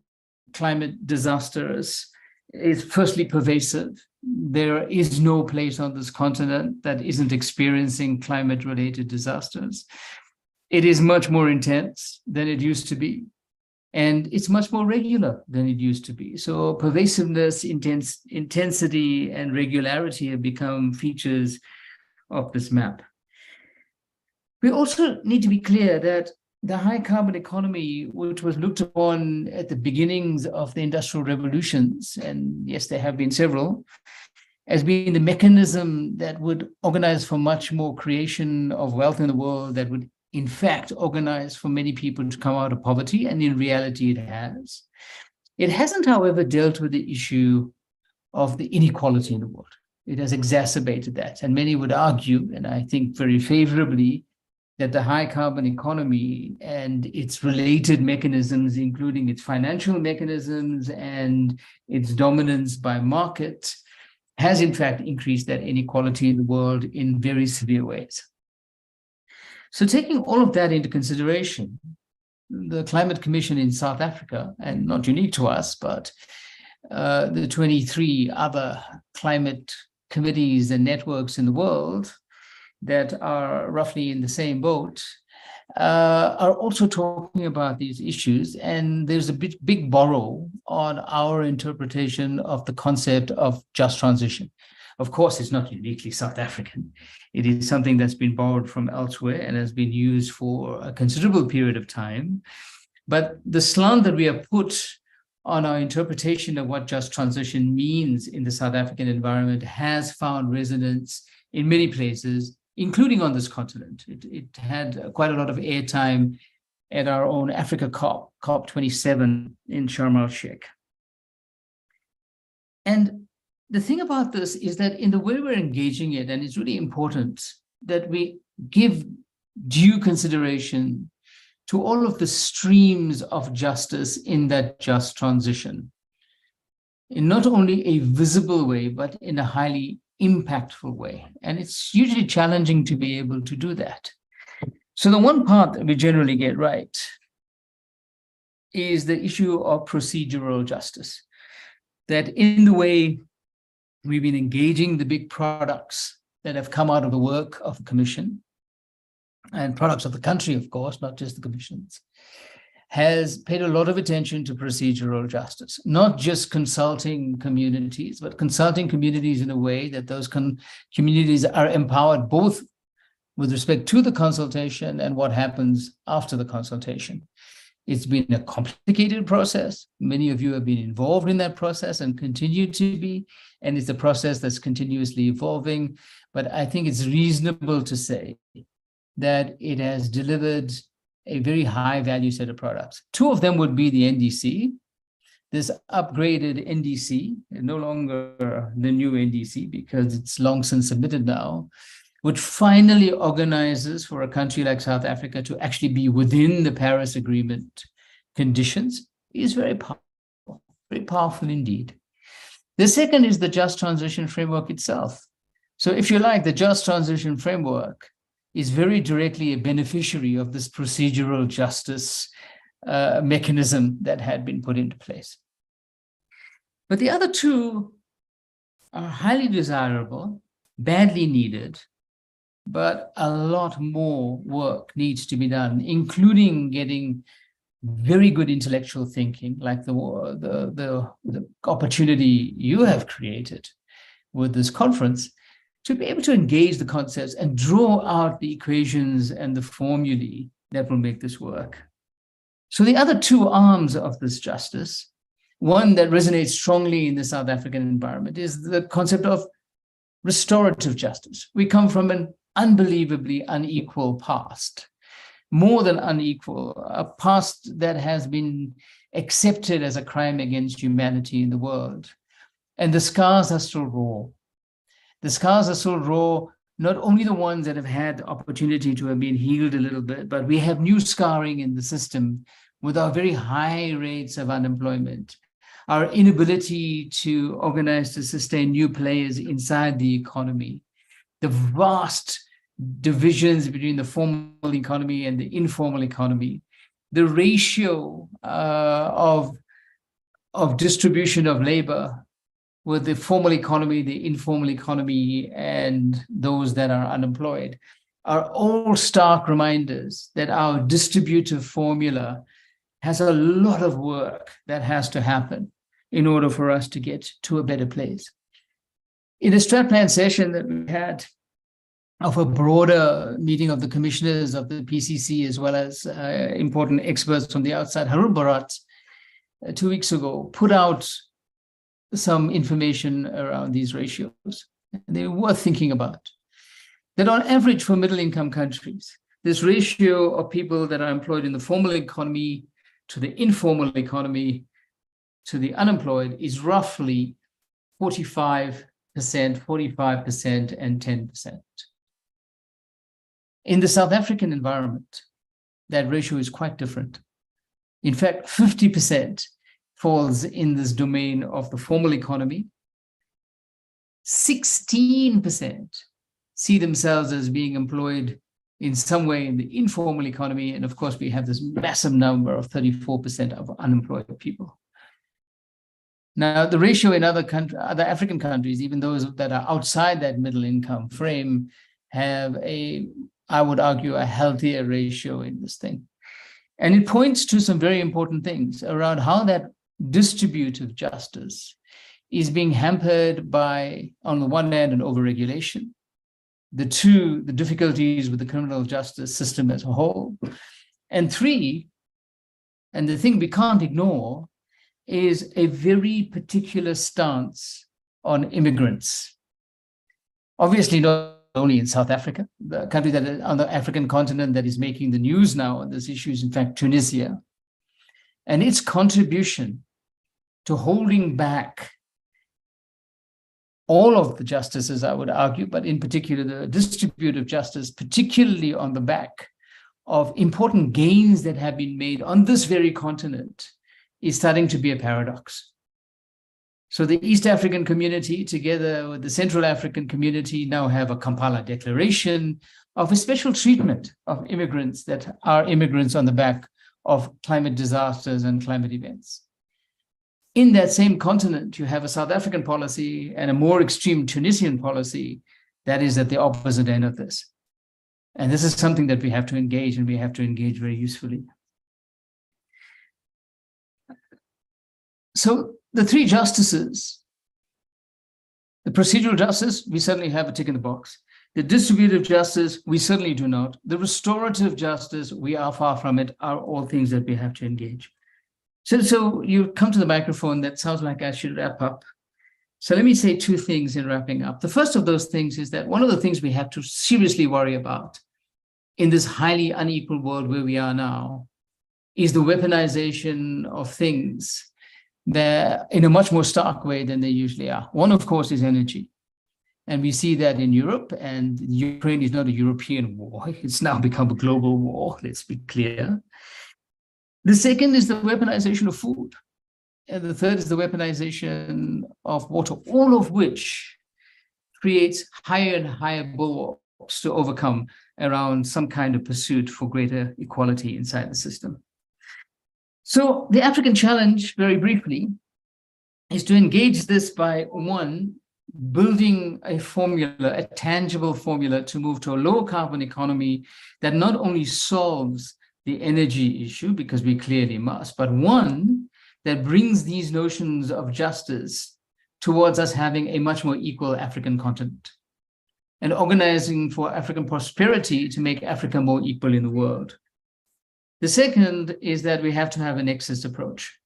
climate disasters is firstly pervasive. There is no place on this continent that isn't experiencing climate-related disasters. It is much more intense than it used to be. And it's much more regular than it used to be. So pervasiveness, intensity, and regularity have become features of this map. We also need to be clear that the high carbon economy, which was looked upon at the beginnings of the industrial revolutions, and yes, there have been several, as being the mechanism that would organize for much more creation of wealth in the world, that would in fact organize for many people to come out of poverty, and in reality it has. It hasn't, however, dealt with the issue of the inequality in the world. It has exacerbated that, and many would argue, and I think very favorably, that the high carbon economy and its related mechanisms, including its financial mechanisms and its dominance by market, has in fact increased that inequality in the world in very severe ways. So taking all of that into consideration, the Climate Commission in South Africa, and not unique to us, but the 23 other climate committees and networks in the world that are roughly in the same boat, are also talking about these issues. And there's a big borrow on our interpretation of the concept of just transition. Of course, it's not uniquely South African. It is something that's been borrowed from elsewhere and has been used for a considerable period of time. But the slant that we have put on our interpretation of what just transition means in the South African environment has found resonance in many places, including on this continent. It had quite a lot of airtime at our own Africa COP27 in Sharm el-Sheikh. And the thing about this is that in the way we're engaging it, and it's really important that we give due consideration to all of the streams of justice in that just transition, in not only a visible way, but in a highly impactful way. And it's usually challenging to be able to do that. So the one part that we generally get right is the issue of procedural justice, that in the way we've been engaging the big products that have come out of the work of the Commission, and products of the country, of course, not just the Commission's, has paid a lot of attention to procedural justice, not just consulting communities, but consulting communities in a way that those communities are empowered both with respect to the consultation and what happens after the consultation. It's been a complicated process. Many of you have been involved in that process and continue to be, and it's a process that's continuously evolving. But I think it's reasonable to say that it has delivered a very high value set of products. Two of them would be the NDC, this upgraded NDC, no longer the new NDC because it's long since submitted now, which finally organizes for a country like South Africa to actually be within the Paris Agreement conditions, is very powerful indeed. The second is the Just Transition Framework itself. So if you like, the Just Transition Framework is very directly a beneficiary of this procedural justice mechanism that had been put into place. But the other two are highly desirable, badly needed, but a lot more work needs to be done, including getting very good intellectual thinking, like the opportunity you have created with this conference, to be able to engage the concepts and draw out the equations and the formulae that will make this work. So the other two arms of this justice, one that resonates strongly in the South African environment, is the concept of restorative justice. We come from an unbelievably unequal past, more than unequal, a past that has been accepted as a crime against humanity in the world. And the scars are still raw. The scars are still raw, not only the ones that have had the opportunity to have been healed a little bit, but we have new scarring in the system with our very high rates of unemployment, our inability to organize to sustain new players inside the economy, the vast divisions between the formal economy and the informal economy, the ratio of distribution of labor with the formal economy, the informal economy, and those that are unemployed, are all stark reminders that our distributive formula has a lot of work that has to happen in order for us to get to a better place. In a strat plan session that we had of a broader meeting of the commissioners of the PCC, as well as important experts from the outside, Harun Bharat, 2 weeks ago, put out some information around these ratios. They're worth thinking about. That on average for middle-income countries, this ratio of people that are employed in the formal economy to the informal economy to the unemployed is roughly 45%, 45%, and 10%. In the South African environment, that ratio is quite different. In fact, 50% falls in this domain of the formal economy. 16% see themselves as being employed in some way in the informal economy. And of course, we have this massive number of 34% of unemployed people. Now, the ratio in other African countries, even those that are outside that middle income frame, have I would argue, a healthier ratio in this thing. And it points to some very important things around how that distributive justice is being hampered by, on the one hand, an overregulation, the difficulties with the criminal justice system as a whole, and three, and the thing we can't ignore, is a very particular stance on immigrants. Obviously, not only in South Africa, the country that is on the African continent that is making the news now on this issue is, in fact, Tunisia. And its contribution to holding back all of the justices, I would argue, but in particular the distributive justice, particularly on the back of important gains that have been made on this very continent, is starting to be a paradox. So the East African community, together with the Central African community, now have a Kampala Declaration of a special treatment of immigrants that are immigrants on the back of climate disasters and climate events. In that same continent, you have a South African policy and a more extreme Tunisian policy that is at the opposite end of this. And this is something that we have to engage, and we have to engage very usefully. So the three justices, the procedural justice, we certainly have a tick in the box. The distributive justice, we certainly do not. The restorative justice, we are far from it, are all things that we have to engage. So you come to the microphone, that sounds like I should wrap up. So let me say two things in wrapping up. The first of those things is that one of the things we have to seriously worry about in this highly unequal world where we are now is the weaponization of things that in a much more stark way than they usually are. One, of course, is energy. And we see that in Europe, and Ukraine is not a European war. It's now become a global war, let's be clear. The second is the weaponization of food. And the third is the weaponization of water, all of which creates higher and higher bulwarks to overcome around some kind of pursuit for greater equality inside the system. So the African challenge, very briefly, is to engage this by, one, building a formula, a tangible formula to move to a low carbon economy that not only solves the energy issue, because we clearly must, but one that brings these notions of justice towards us having a much more equal African continent and organizing for African prosperity to make Africa more equal in the world. The second is that we have to have a nexus approach.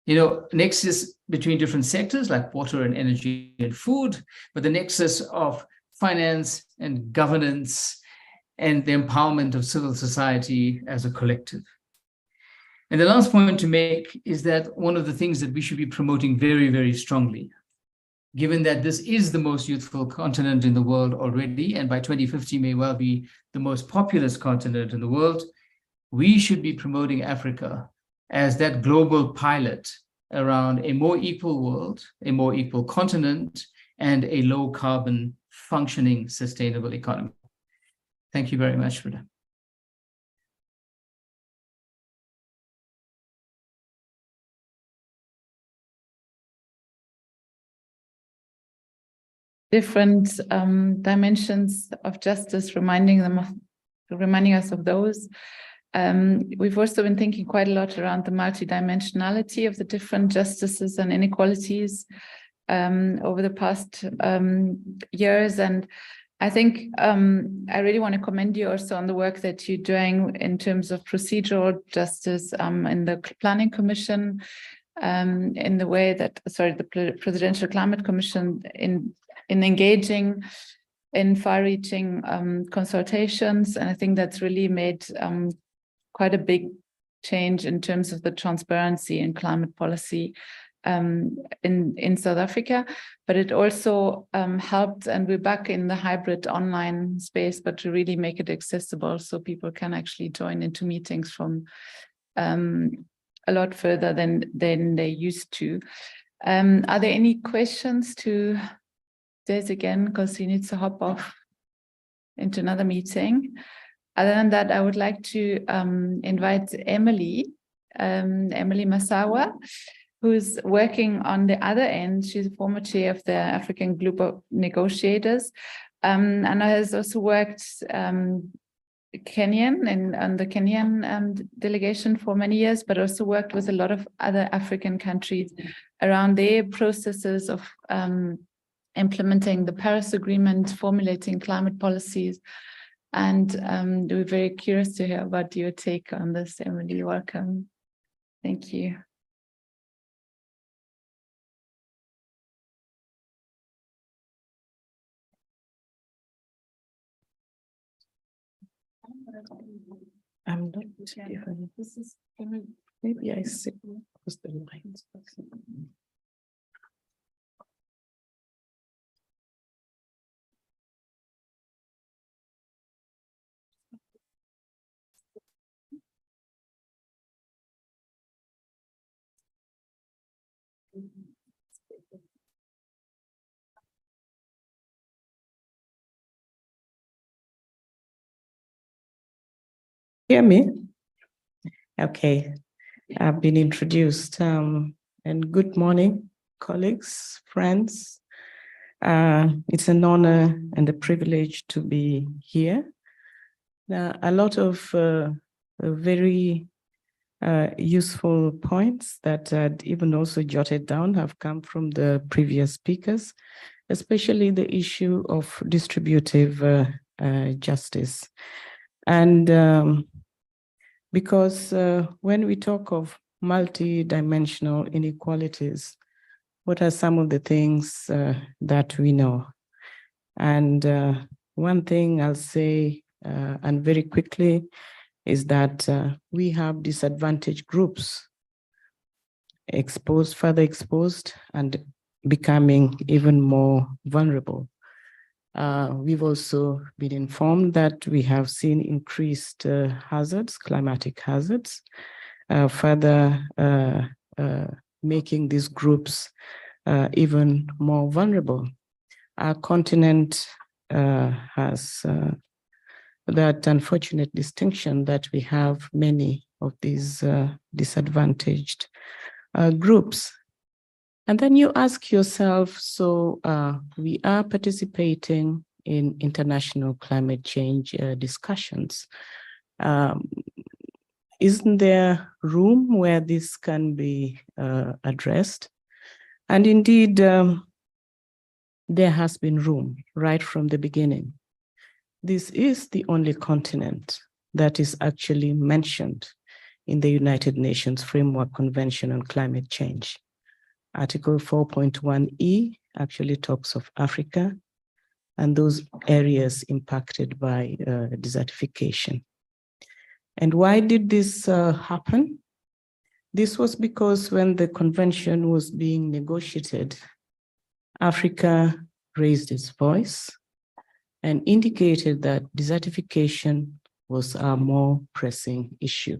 Nexus between different sectors like water and energy and food, but the nexus of finance and governance and the empowerment of civil society as a collective. And the last point to make is that one of the things that we should be promoting very, very strongly, given that this is the most youthful continent in the world already, and by 2050 may well be the most populous continent in the world, we should be promoting Africa as that global pilot around a more equal world, a more equal continent, and a low carbon, functioning, sustainable economy. Thank you very much for that. Different dimensions of justice, reminding us of those. We've also been thinking quite a lot around the multidimensionality of the different justices and inequalities over the past years. And I think I really want to commend you also on the work that you're doing in terms of procedural justice in the Planning Commission, in the way that, the Presidential Climate Commission in engaging in far-reaching consultations. And I think that's really made quite a big change in terms of the transparency in climate policy in South Africa. But it also helped, and we're back in the hybrid online space, but to really make it accessible so people can actually join into meetings from a lot further than they used to. Are there any questions to Des again, because he needs to hop off into another meeting? Other than that, I would like to invite Emily Masawa, who's working on the other end. She's a former chair of the African Group of Negotiators, and has also worked Kenyan and the Kenyan delegation for many years, but also worked with a lot of other African countries around their processes of implementing the Paris Agreement, formulating climate policies. And we're very curious to hear about your take on this, Emily. Welcome. Thank you. I'm not different. This is maybe I see because the lines. Hear me? Okay, I've been introduced, and good morning, colleagues, friends. It's an honor and a privilege to be here. A lot of very useful points that I'd even also jotted down have come from the previous speakers. especially the issue of distributive justice. And because when we talk of multi-dimensional inequalities, what are some of the things that we know? And one thing I'll say, and very quickly, is that we have disadvantaged groups further exposed and becoming even more vulnerable. We've also been informed that we have seen increased hazards, climatic hazards, further making these groups even more vulnerable. Our continent has that unfortunate distinction that we have many of these disadvantaged groups. And then you ask yourself, so we are participating in international climate change discussions. Isn't there room where this can be addressed? And indeed, there has been room right from the beginning. This is the only continent that is actually mentioned in the United Nations Framework Convention on Climate Change. Article 4.1e actually talks of Africa and those areas impacted by desertification. And why did this happen? This was because when the convention was being negotiated, Africa raised its voice and indicated that desertification was a more pressing issue.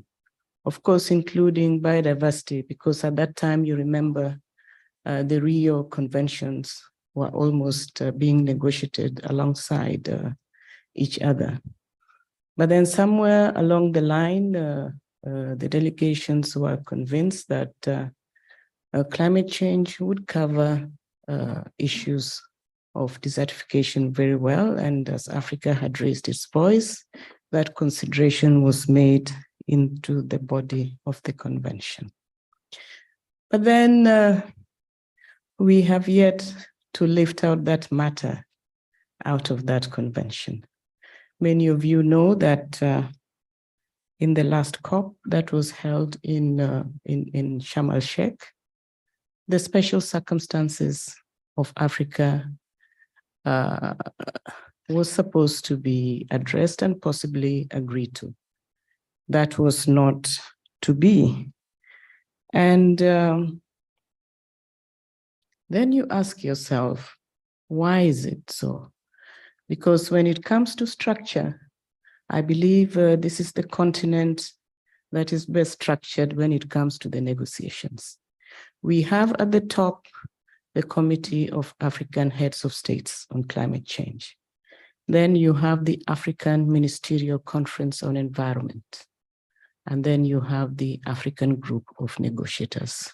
Of course, including biodiversity, because at that time, you remember, the Rio conventions were almost being negotiated alongside each other. But then somewhere along the line, the delegations were convinced that climate change would cover issues of desertification very well. And as Africa had raised its voice, that consideration was made into the body of the convention. But then we have yet to lift out that matter out of that convention. Many of you know that in the last COP that was held in Sharm el-Sheikh, the special circumstances of Africa was supposed to be addressed and possibly agreed to. That was not to be. And then you ask yourself, why is it so? Because when it comes to structure, I believe this is the continent that is best structured when it comes to the negotiations. We have at the top the Committee of African Heads of States on Climate Change. Then you have the African Ministerial Conference on Environment. And then you have the African Group of Negotiators.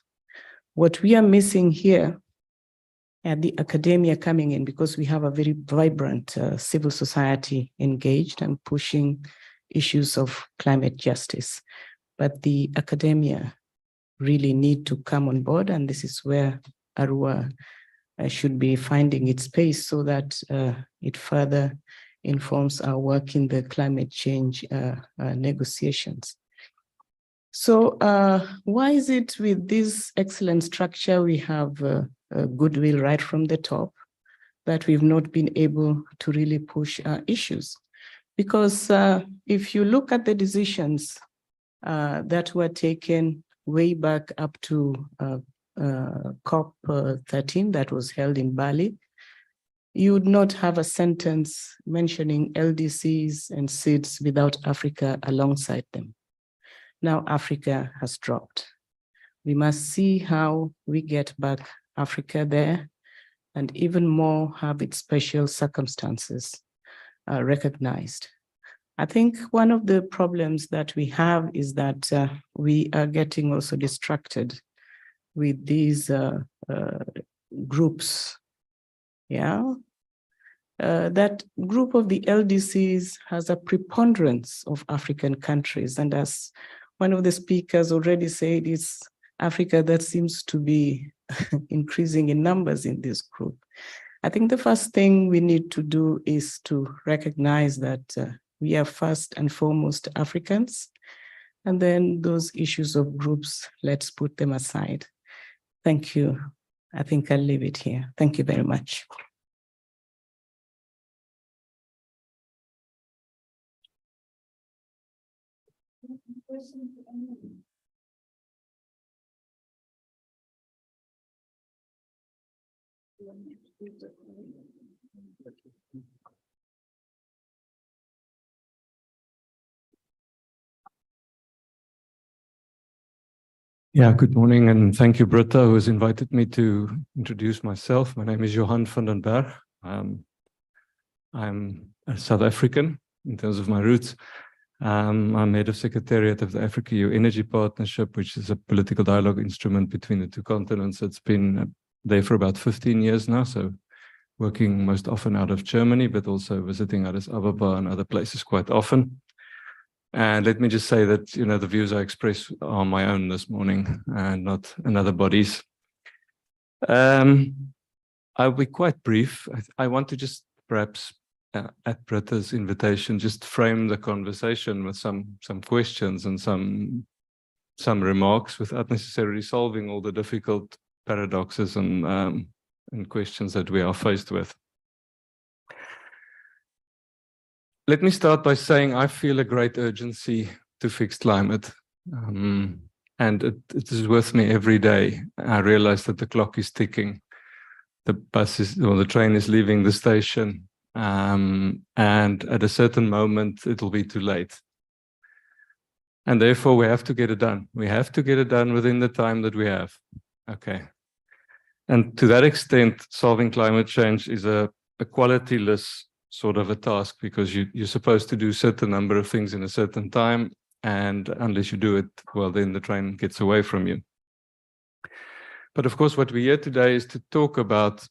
What we are missing here at the academia coming in, because we have a very vibrant civil society engaged and pushing issues of climate justice. But the academia really need to come on board, and this is where ARUA should be finding its space so that it further informs our work in the climate change negotiations. So why is it with this excellent structure we have goodwill right from the top that we've not been able to really push issues? Because if you look at the decisions that were taken way back up to COP 13 that was held in Bali, you would not have a sentence mentioning LDCs and SIDS without Africa alongside them. Now Africa has dropped. We must see how we get back Africa there, and even more have its special circumstances recognized. I think one of the problems that we have is that we are getting also distracted with these groups. Yeah, that group of the LDCs has a preponderance of African countries, and as one of the speakers already said, it's Africa that seems to be increasing in numbers in this group. I think the first thing we need to do is to recognize that we are first and foremost Africans, and then those issues of groups, let's put them aside. Thank you. I think I'll leave it here. Thank you very much. Yeah, good morning, and thank you, Britta, who has invited me to introduce myself. My name is Johan van den Berg. I'm a South African in terms of my roots. I'm head of Secretariat of the Africa-EU Energy Partnership, which is a political dialogue instrument between the two continents. It's been there for about 15 years now, so working most often out of Germany, but also visiting Addis Ababa and other places quite often. And let me just say that, the views I express are my own this morning and not another body's. I'll be quite brief. I want to just perhaps, at Britta's invitation, just frame the conversation with some questions and some remarks without necessarily solving all the difficult paradoxes and questions that we are faced with. Let me start by saying I feel a great urgency to fix climate. And it is with me every day. I realize that the clock is ticking. The train is leaving the station. And at a certain moment, it'll be too late. And therefore, we have to get it done. We have to get it done within the time that we have. Okay. And to that extent, solving climate change is a qualityless sort of a task, because you're supposed to do a certain number of things in a certain time, and unless you do it, well, then the train gets away from you. But of course, what we're here today is to talk about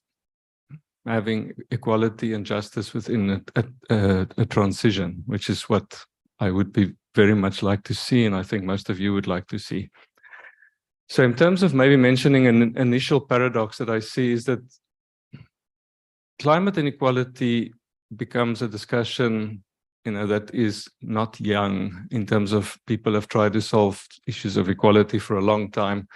having equality and justice within a transition, which is what I would be very much like to see, and I think most of you would like to see. So in terms of maybe mentioning an initial paradox that I see is that climate inequality becomes a discussion, that is not young in terms of people have tried to solve issues of equality for a long time.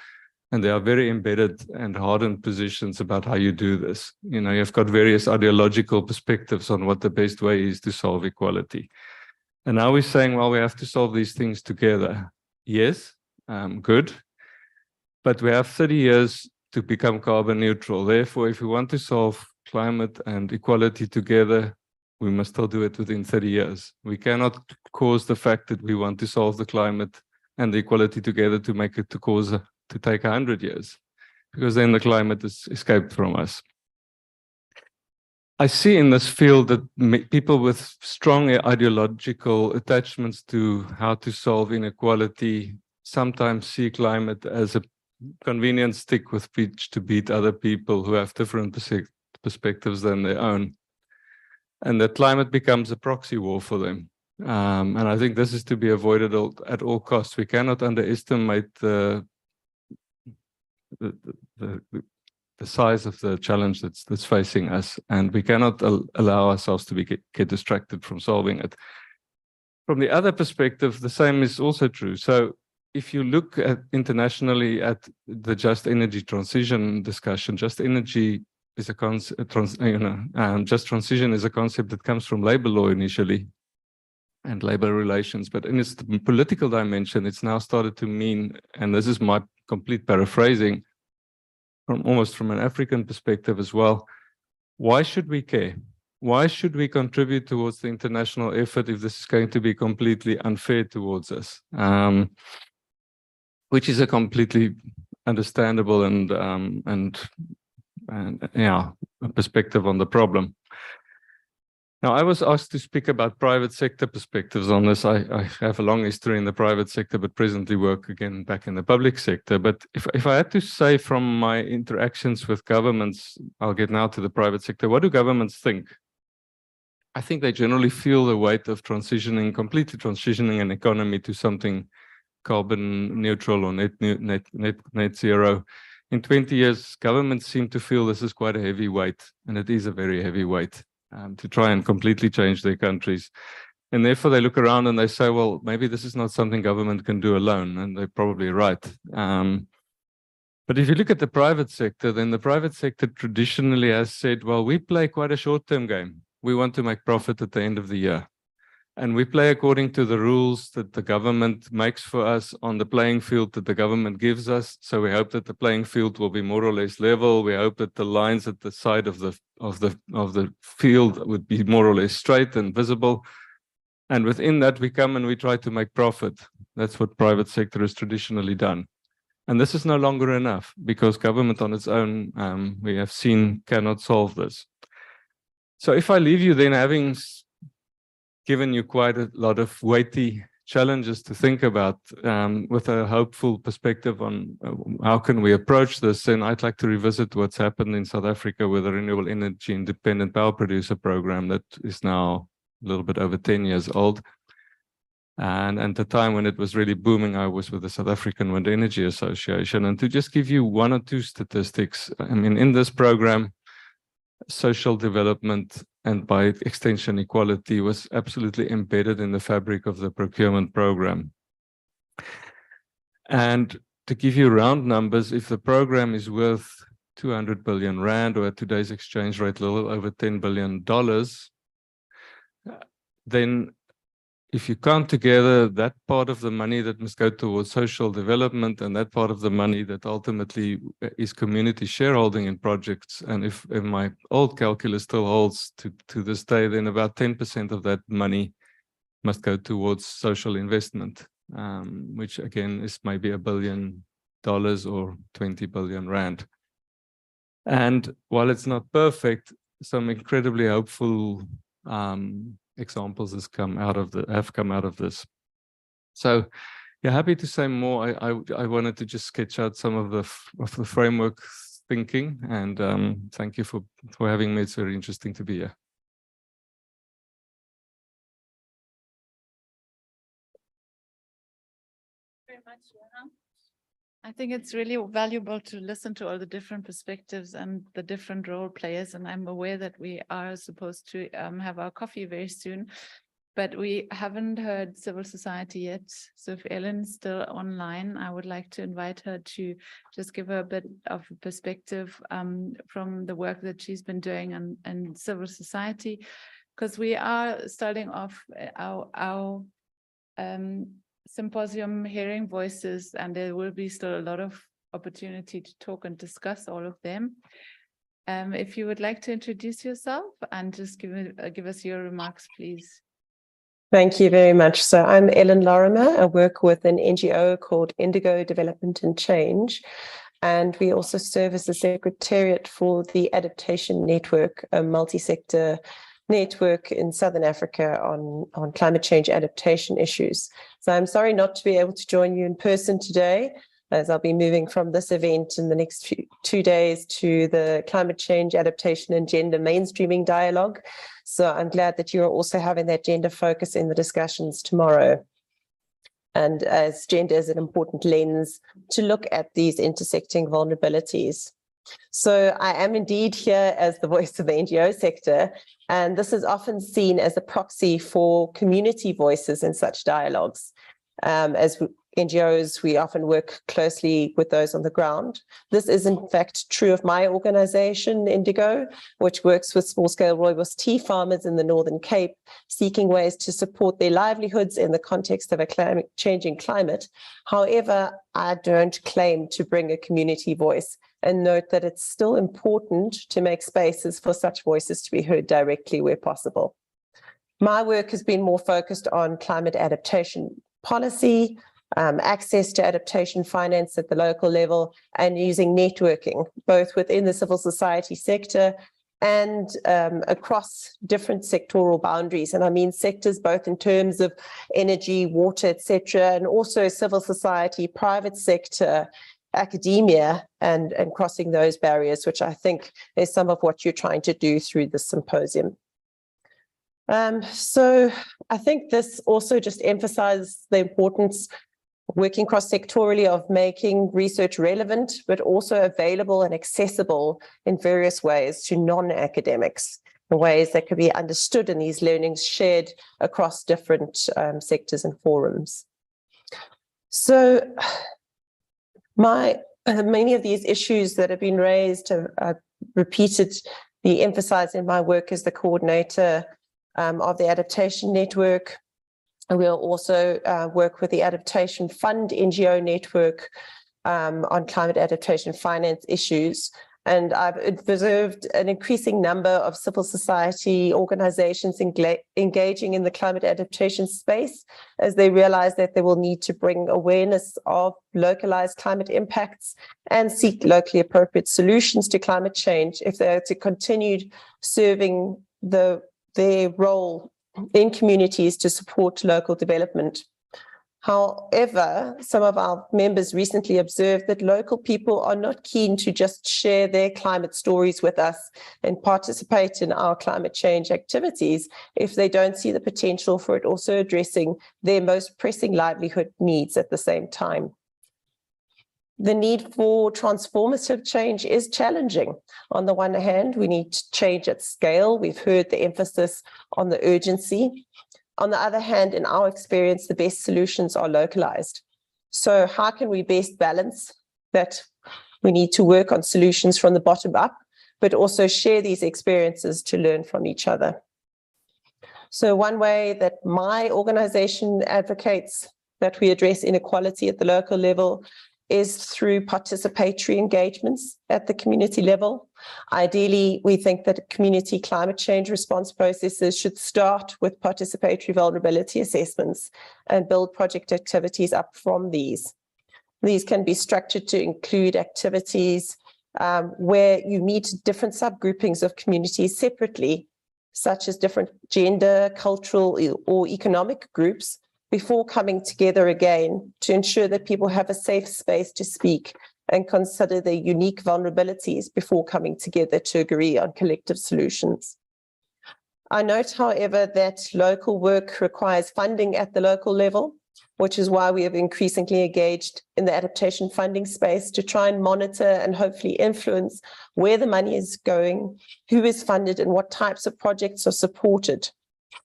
And there are very embedded and hardened positions about how you do this. You've got various ideological perspectives on what the best way is to solve equality. And now we're saying, well, we have to solve these things together. Yes, good. But we have 30 years to become carbon neutral. Therefore, if we want to solve climate and equality together, we must still do it within 30 years. We cannot cause the fact that we want to solve the climate and the equality together to make it to take 100 years, because then the climate is escaped from us. I see in this field that people with strong ideological attachments to how to solve inequality sometimes see climate as a convenient stick with which to beat other people who have different perspectives than their own. And that climate becomes a proxy war for them. And I think this is to be avoided at all costs. We cannot underestimate the size of the challenge that's facing us, and we cannot allow ourselves to get distracted from solving it. From the other perspective, the same is also true. So if you look at internationally at the just energy transition discussion, just energy is a concept, just transition is a concept that comes from labor law initially and labor relations, but in its political dimension, it's now started to mean, and this is my complete paraphrasing, almost from an African perspective as well, why should we care? Why should we contribute towards the international effort if this is going to be completely unfair towards us? Which is a completely understandable and a perspective on the problem. Now, I was asked to speak about private sector perspectives on this. I have a long history in the private sector, but presently work again back in the public sector. But if I had to say from my interactions with governments, I'll get now to the private sector, what do governments think? I think they generally feel the weight of completely transitioning an economy to something carbon neutral or net zero in 20 years, governments seem to feel this is quite a heavy weight, and it is a very heavy weight to try and completely change their countries. And therefore, they look around and they say, well, maybe this is not something government can do alone, and they're probably right. But if you look at the private sector, then the private sector traditionally has said, well, we play quite a short-term game. We want to make profit at the end of the year. And we play according to the rules that the government makes for us on the playing field that the government gives us. So we hope that the playing field will be more or less level. We hope that the lines at the side of the field would be more or less straight and visible. And within that, we come and we try to make profit. That's what private sector has traditionally done. And this is no longer enough because government on its own, we have seen, cannot solve this. So if I leave you then having given you quite a lot of weighty challenges to think about with a hopeful perspective on how can we approach this, then I'd like to revisit what's happened in South Africa with the Renewable Energy Independent Power Producer Program that is now a little bit over 10 years old. And at the time when it was really booming, I was with the South African Wind Energy Association. And to just give you one or two statistics, I mean, in this program, social development and by extension equality was absolutely embedded in the fabric of the procurement program. And to give you round numbers, if the program is worth 200 billion rand, or at today's exchange rate, a little over $10 billion, then if you count together that part of the money that must go towards social development and that part of the money that ultimately is community shareholding in projects, and if my old calculus still holds to this day, then about 10% of that money must go towards social investment, which again is maybe $1 billion or 20 billion rand. And while it's not perfect, some incredibly hopeful examples have come out of this. So, yeah, happy to say more. I wanted to just sketch out some of the framework thinking, and thank you for having me. It's very interesting to be here. Very much, Johanna. I think it's really valuable to listen to all the different perspectives and the different role players. And I'm aware that we are supposed to have our coffee very soon, but we haven't heard civil society yet. So if Ellen's still online, I would like to invite her to just give her a bit of a perspective from the work that she's been doing in civil society, because we are starting off our symposium hearing voices, and there will be still a lot of opportunity to talk and discuss all of them. If you would like to introduce yourself and just give us your remarks, please. Thank you very much. So I'm Ellen Lorimer. I work with an NGO called Indogo Development and Change, and we also serve as the secretariat for the Adaptation Network, a multi-sector network in Southern Africa on climate change adaptation issues. So I'm sorry not to be able to join you in person today, as I'll be moving from this event in the next 2 days to the Climate Change Adaptation and Gender Mainstreaming Dialogue. So I'm glad that you're also having that gender focus in the discussions tomorrow. And as gender is an important lens to look at these intersecting vulnerabilities. So I am indeed here as the voice of the NGO sector, and this is often seen as a proxy for community voices in such dialogues. As NGOs, we often work closely with those on the ground. This is in fact true of my organization, Indogo, which works with small-scale rooibos tea farmers in the Northern Cape, seeking ways to support their livelihoods in the context of a changing climate. However, I don't claim to bring a community voice, and note that it's still important to make spaces for such voices to be heard directly where possible. My work has been more focused on climate adaptation policy, access to adaptation finance at the local level, and using networking, both within the civil society sector and across different sectoral boundaries. And I mean sectors both in terms of energy, water, etc., and also civil society, private sector, academia, and crossing those barriers, which I think is some of what you're trying to do through the symposium. So I think this also just emphasizes the importance working cross-sectorally of making research relevant, but also available and accessible in various ways to non-academics, in ways that could be understood and these learnings shared across different sectors and forums. So many of these issues that have been raised have repeatedly emphasized in my work as the coordinator of the Adaptation Network. We'll also work with the Adaptation Fund NGO network on climate adaptation finance issues. And I've observed an increasing number of civil society organizations engaging in the climate adaptation space as they realize that they will need to bring awareness of localized climate impacts and seek locally appropriate solutions to climate change if they are to continue serving their role in communities to support local development. However, some of our members recently observed that local people are not keen to just share their climate stories with us and participate in our climate change activities if they don't see the potential for it also addressing their most pressing livelihood needs at the same time. The need for transformative change is challenging. On the one hand, we need to change at scale. We've heard the emphasis on the urgency. On the other hand, in our experience, the best solutions are localized. So how can we best balance that? We need to work on solutions from the bottom up, but also share these experiences to learn from each other. So one way that my organization advocates that we address inequality at the local level is through participatory engagements at the community level. Ideally, we think that community climate change response processes should start with participatory vulnerability assessments and build project activities up from these. These can be structured to include activities where you meet different subgroupings of communities separately, such as different gender, cultural, or economic groups, before coming together again to ensure that people have a safe space to speak and consider their unique vulnerabilities before coming together to agree on collective solutions. I note, however, that local work requires funding at the local level, which is why we have increasingly engaged in the adaptation funding space to try and monitor and hopefully influence where the money is going, who is funded, and what types of projects are supported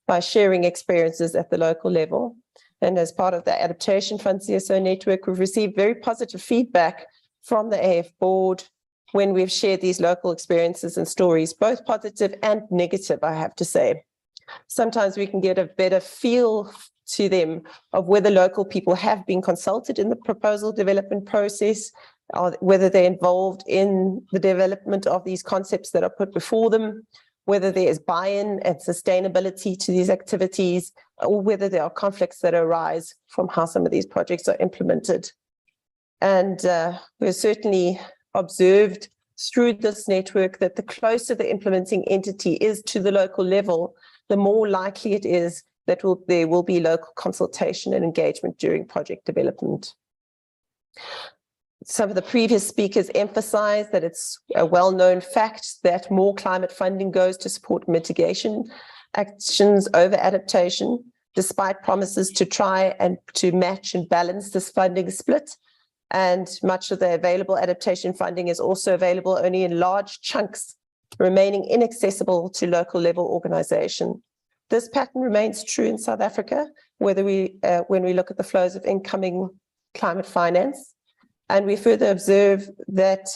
by sharing experiences at the local level. And as part of the Adaptation Fund CSO network, we've received very positive feedback from the AF board when we've shared these local experiences and stories, both positive and negative, I have to say. Sometimes we can get a better feel to them of whether local people have been consulted in the proposal development process, or whether they're involved in the development of these concepts that are put before them, whether there is buy-in and sustainability to these activities, or whether there are conflicts that arise from how some of these projects are implemented. And we've certainly observed through this network that the closer the implementing entity is to the local level, the more likely it is that there will be local consultation and engagement during project development. Some of the previous speakers emphasized that it's a well-known fact that more climate funding goes to support mitigation actions over adaptation, despite promises to try and to match and balance this funding split. And much of the available adaptation funding is also available only in large chunks, remaining inaccessible to local level organization. This pattern remains true in South Africa, when we look at the flows of incoming climate finance. And we further observe that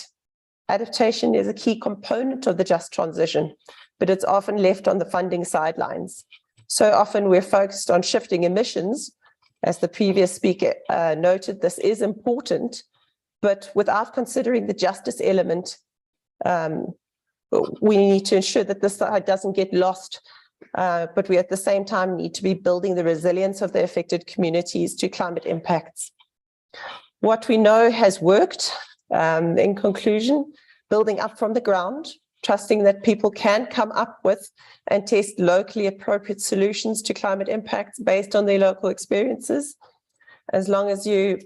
adaptation is a key component of the just transition, but it's often left on the funding sidelines. So often we're focused on shifting emissions. As the previous speaker noted, this is important, but without considering the justice element, we need to ensure that this side doesn't get lost, but we at the same time need to be building the resilience of the affected communities to climate impacts. What we know has worked, in conclusion, building up from the ground, trusting that people can come up with and test locally appropriate solutions to climate impacts based on their local experiences, as long as you,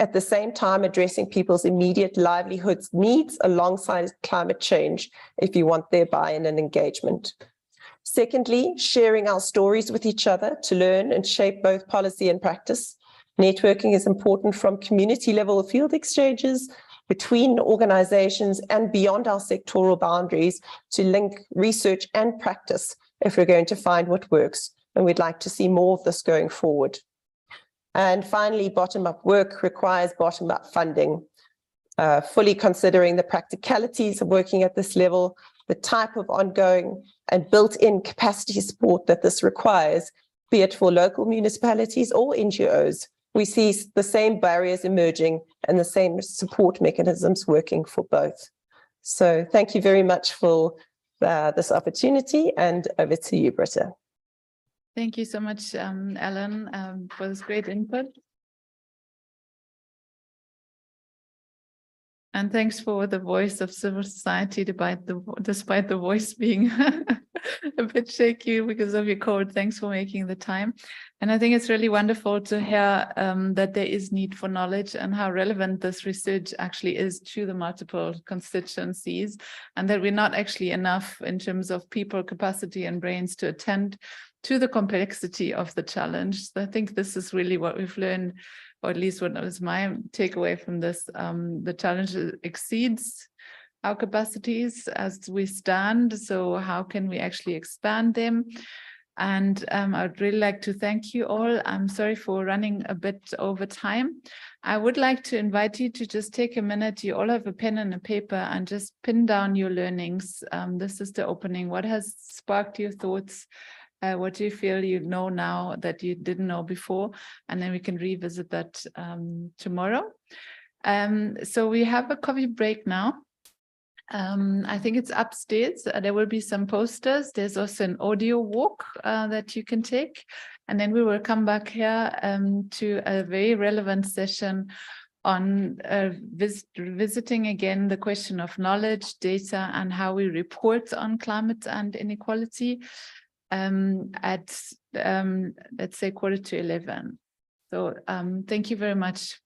at the same time, addressing people's immediate livelihoods needs alongside climate change if you want their buy-in and engagement. Secondly, sharing our stories with each other to learn and shape both policy and practice. Networking is important from community level field exchanges between organizations and beyond our sectoral boundaries to link research and practice if we're going to find what works. And we'd like to see more of this going forward. And finally, bottom-up work requires bottom-up funding, fully considering the practicalities of working at this level, the type of ongoing and built-in capacity support that this requires, be it for local municipalities or NGOs. We see the same barriers emerging and the same support mechanisms working for both. So thank you very much for this opportunity, and over to you, Britta. Thank you so much, Ellen, for this great input. And thanks for the voice of civil society, despite the voice being a bit shaky because of your cold. Thanks for making the time. And I think it's really wonderful to hear that there is need for knowledge and how relevant this research actually is to the multiple constituencies, and that we're not actually enough in terms of people, capacity, and brains to attend to the complexity of the challenge. So I think this is really what we've learned, or at least what was my takeaway from this. The challenge exceeds our capacities as we stand. So how can we actually expand them? And I'd really like to thank you all. I'm sorry for running a bit over time. I would like to invite you to just take a minute. You all have a pen and a paper and just pin down your learnings. This is the opening. What has sparked your thoughts? What do you feel you know now that you didn't know before? And then we can revisit that tomorrow. So we have a coffee break now. I think it's upstairs. There will be some posters. There's also an audio walk that you can take. And then we will come back here to a very relevant session on visiting again the question of knowledge, data, and how we report on climate and inequality at, let's say, 11:15. So thank you very much.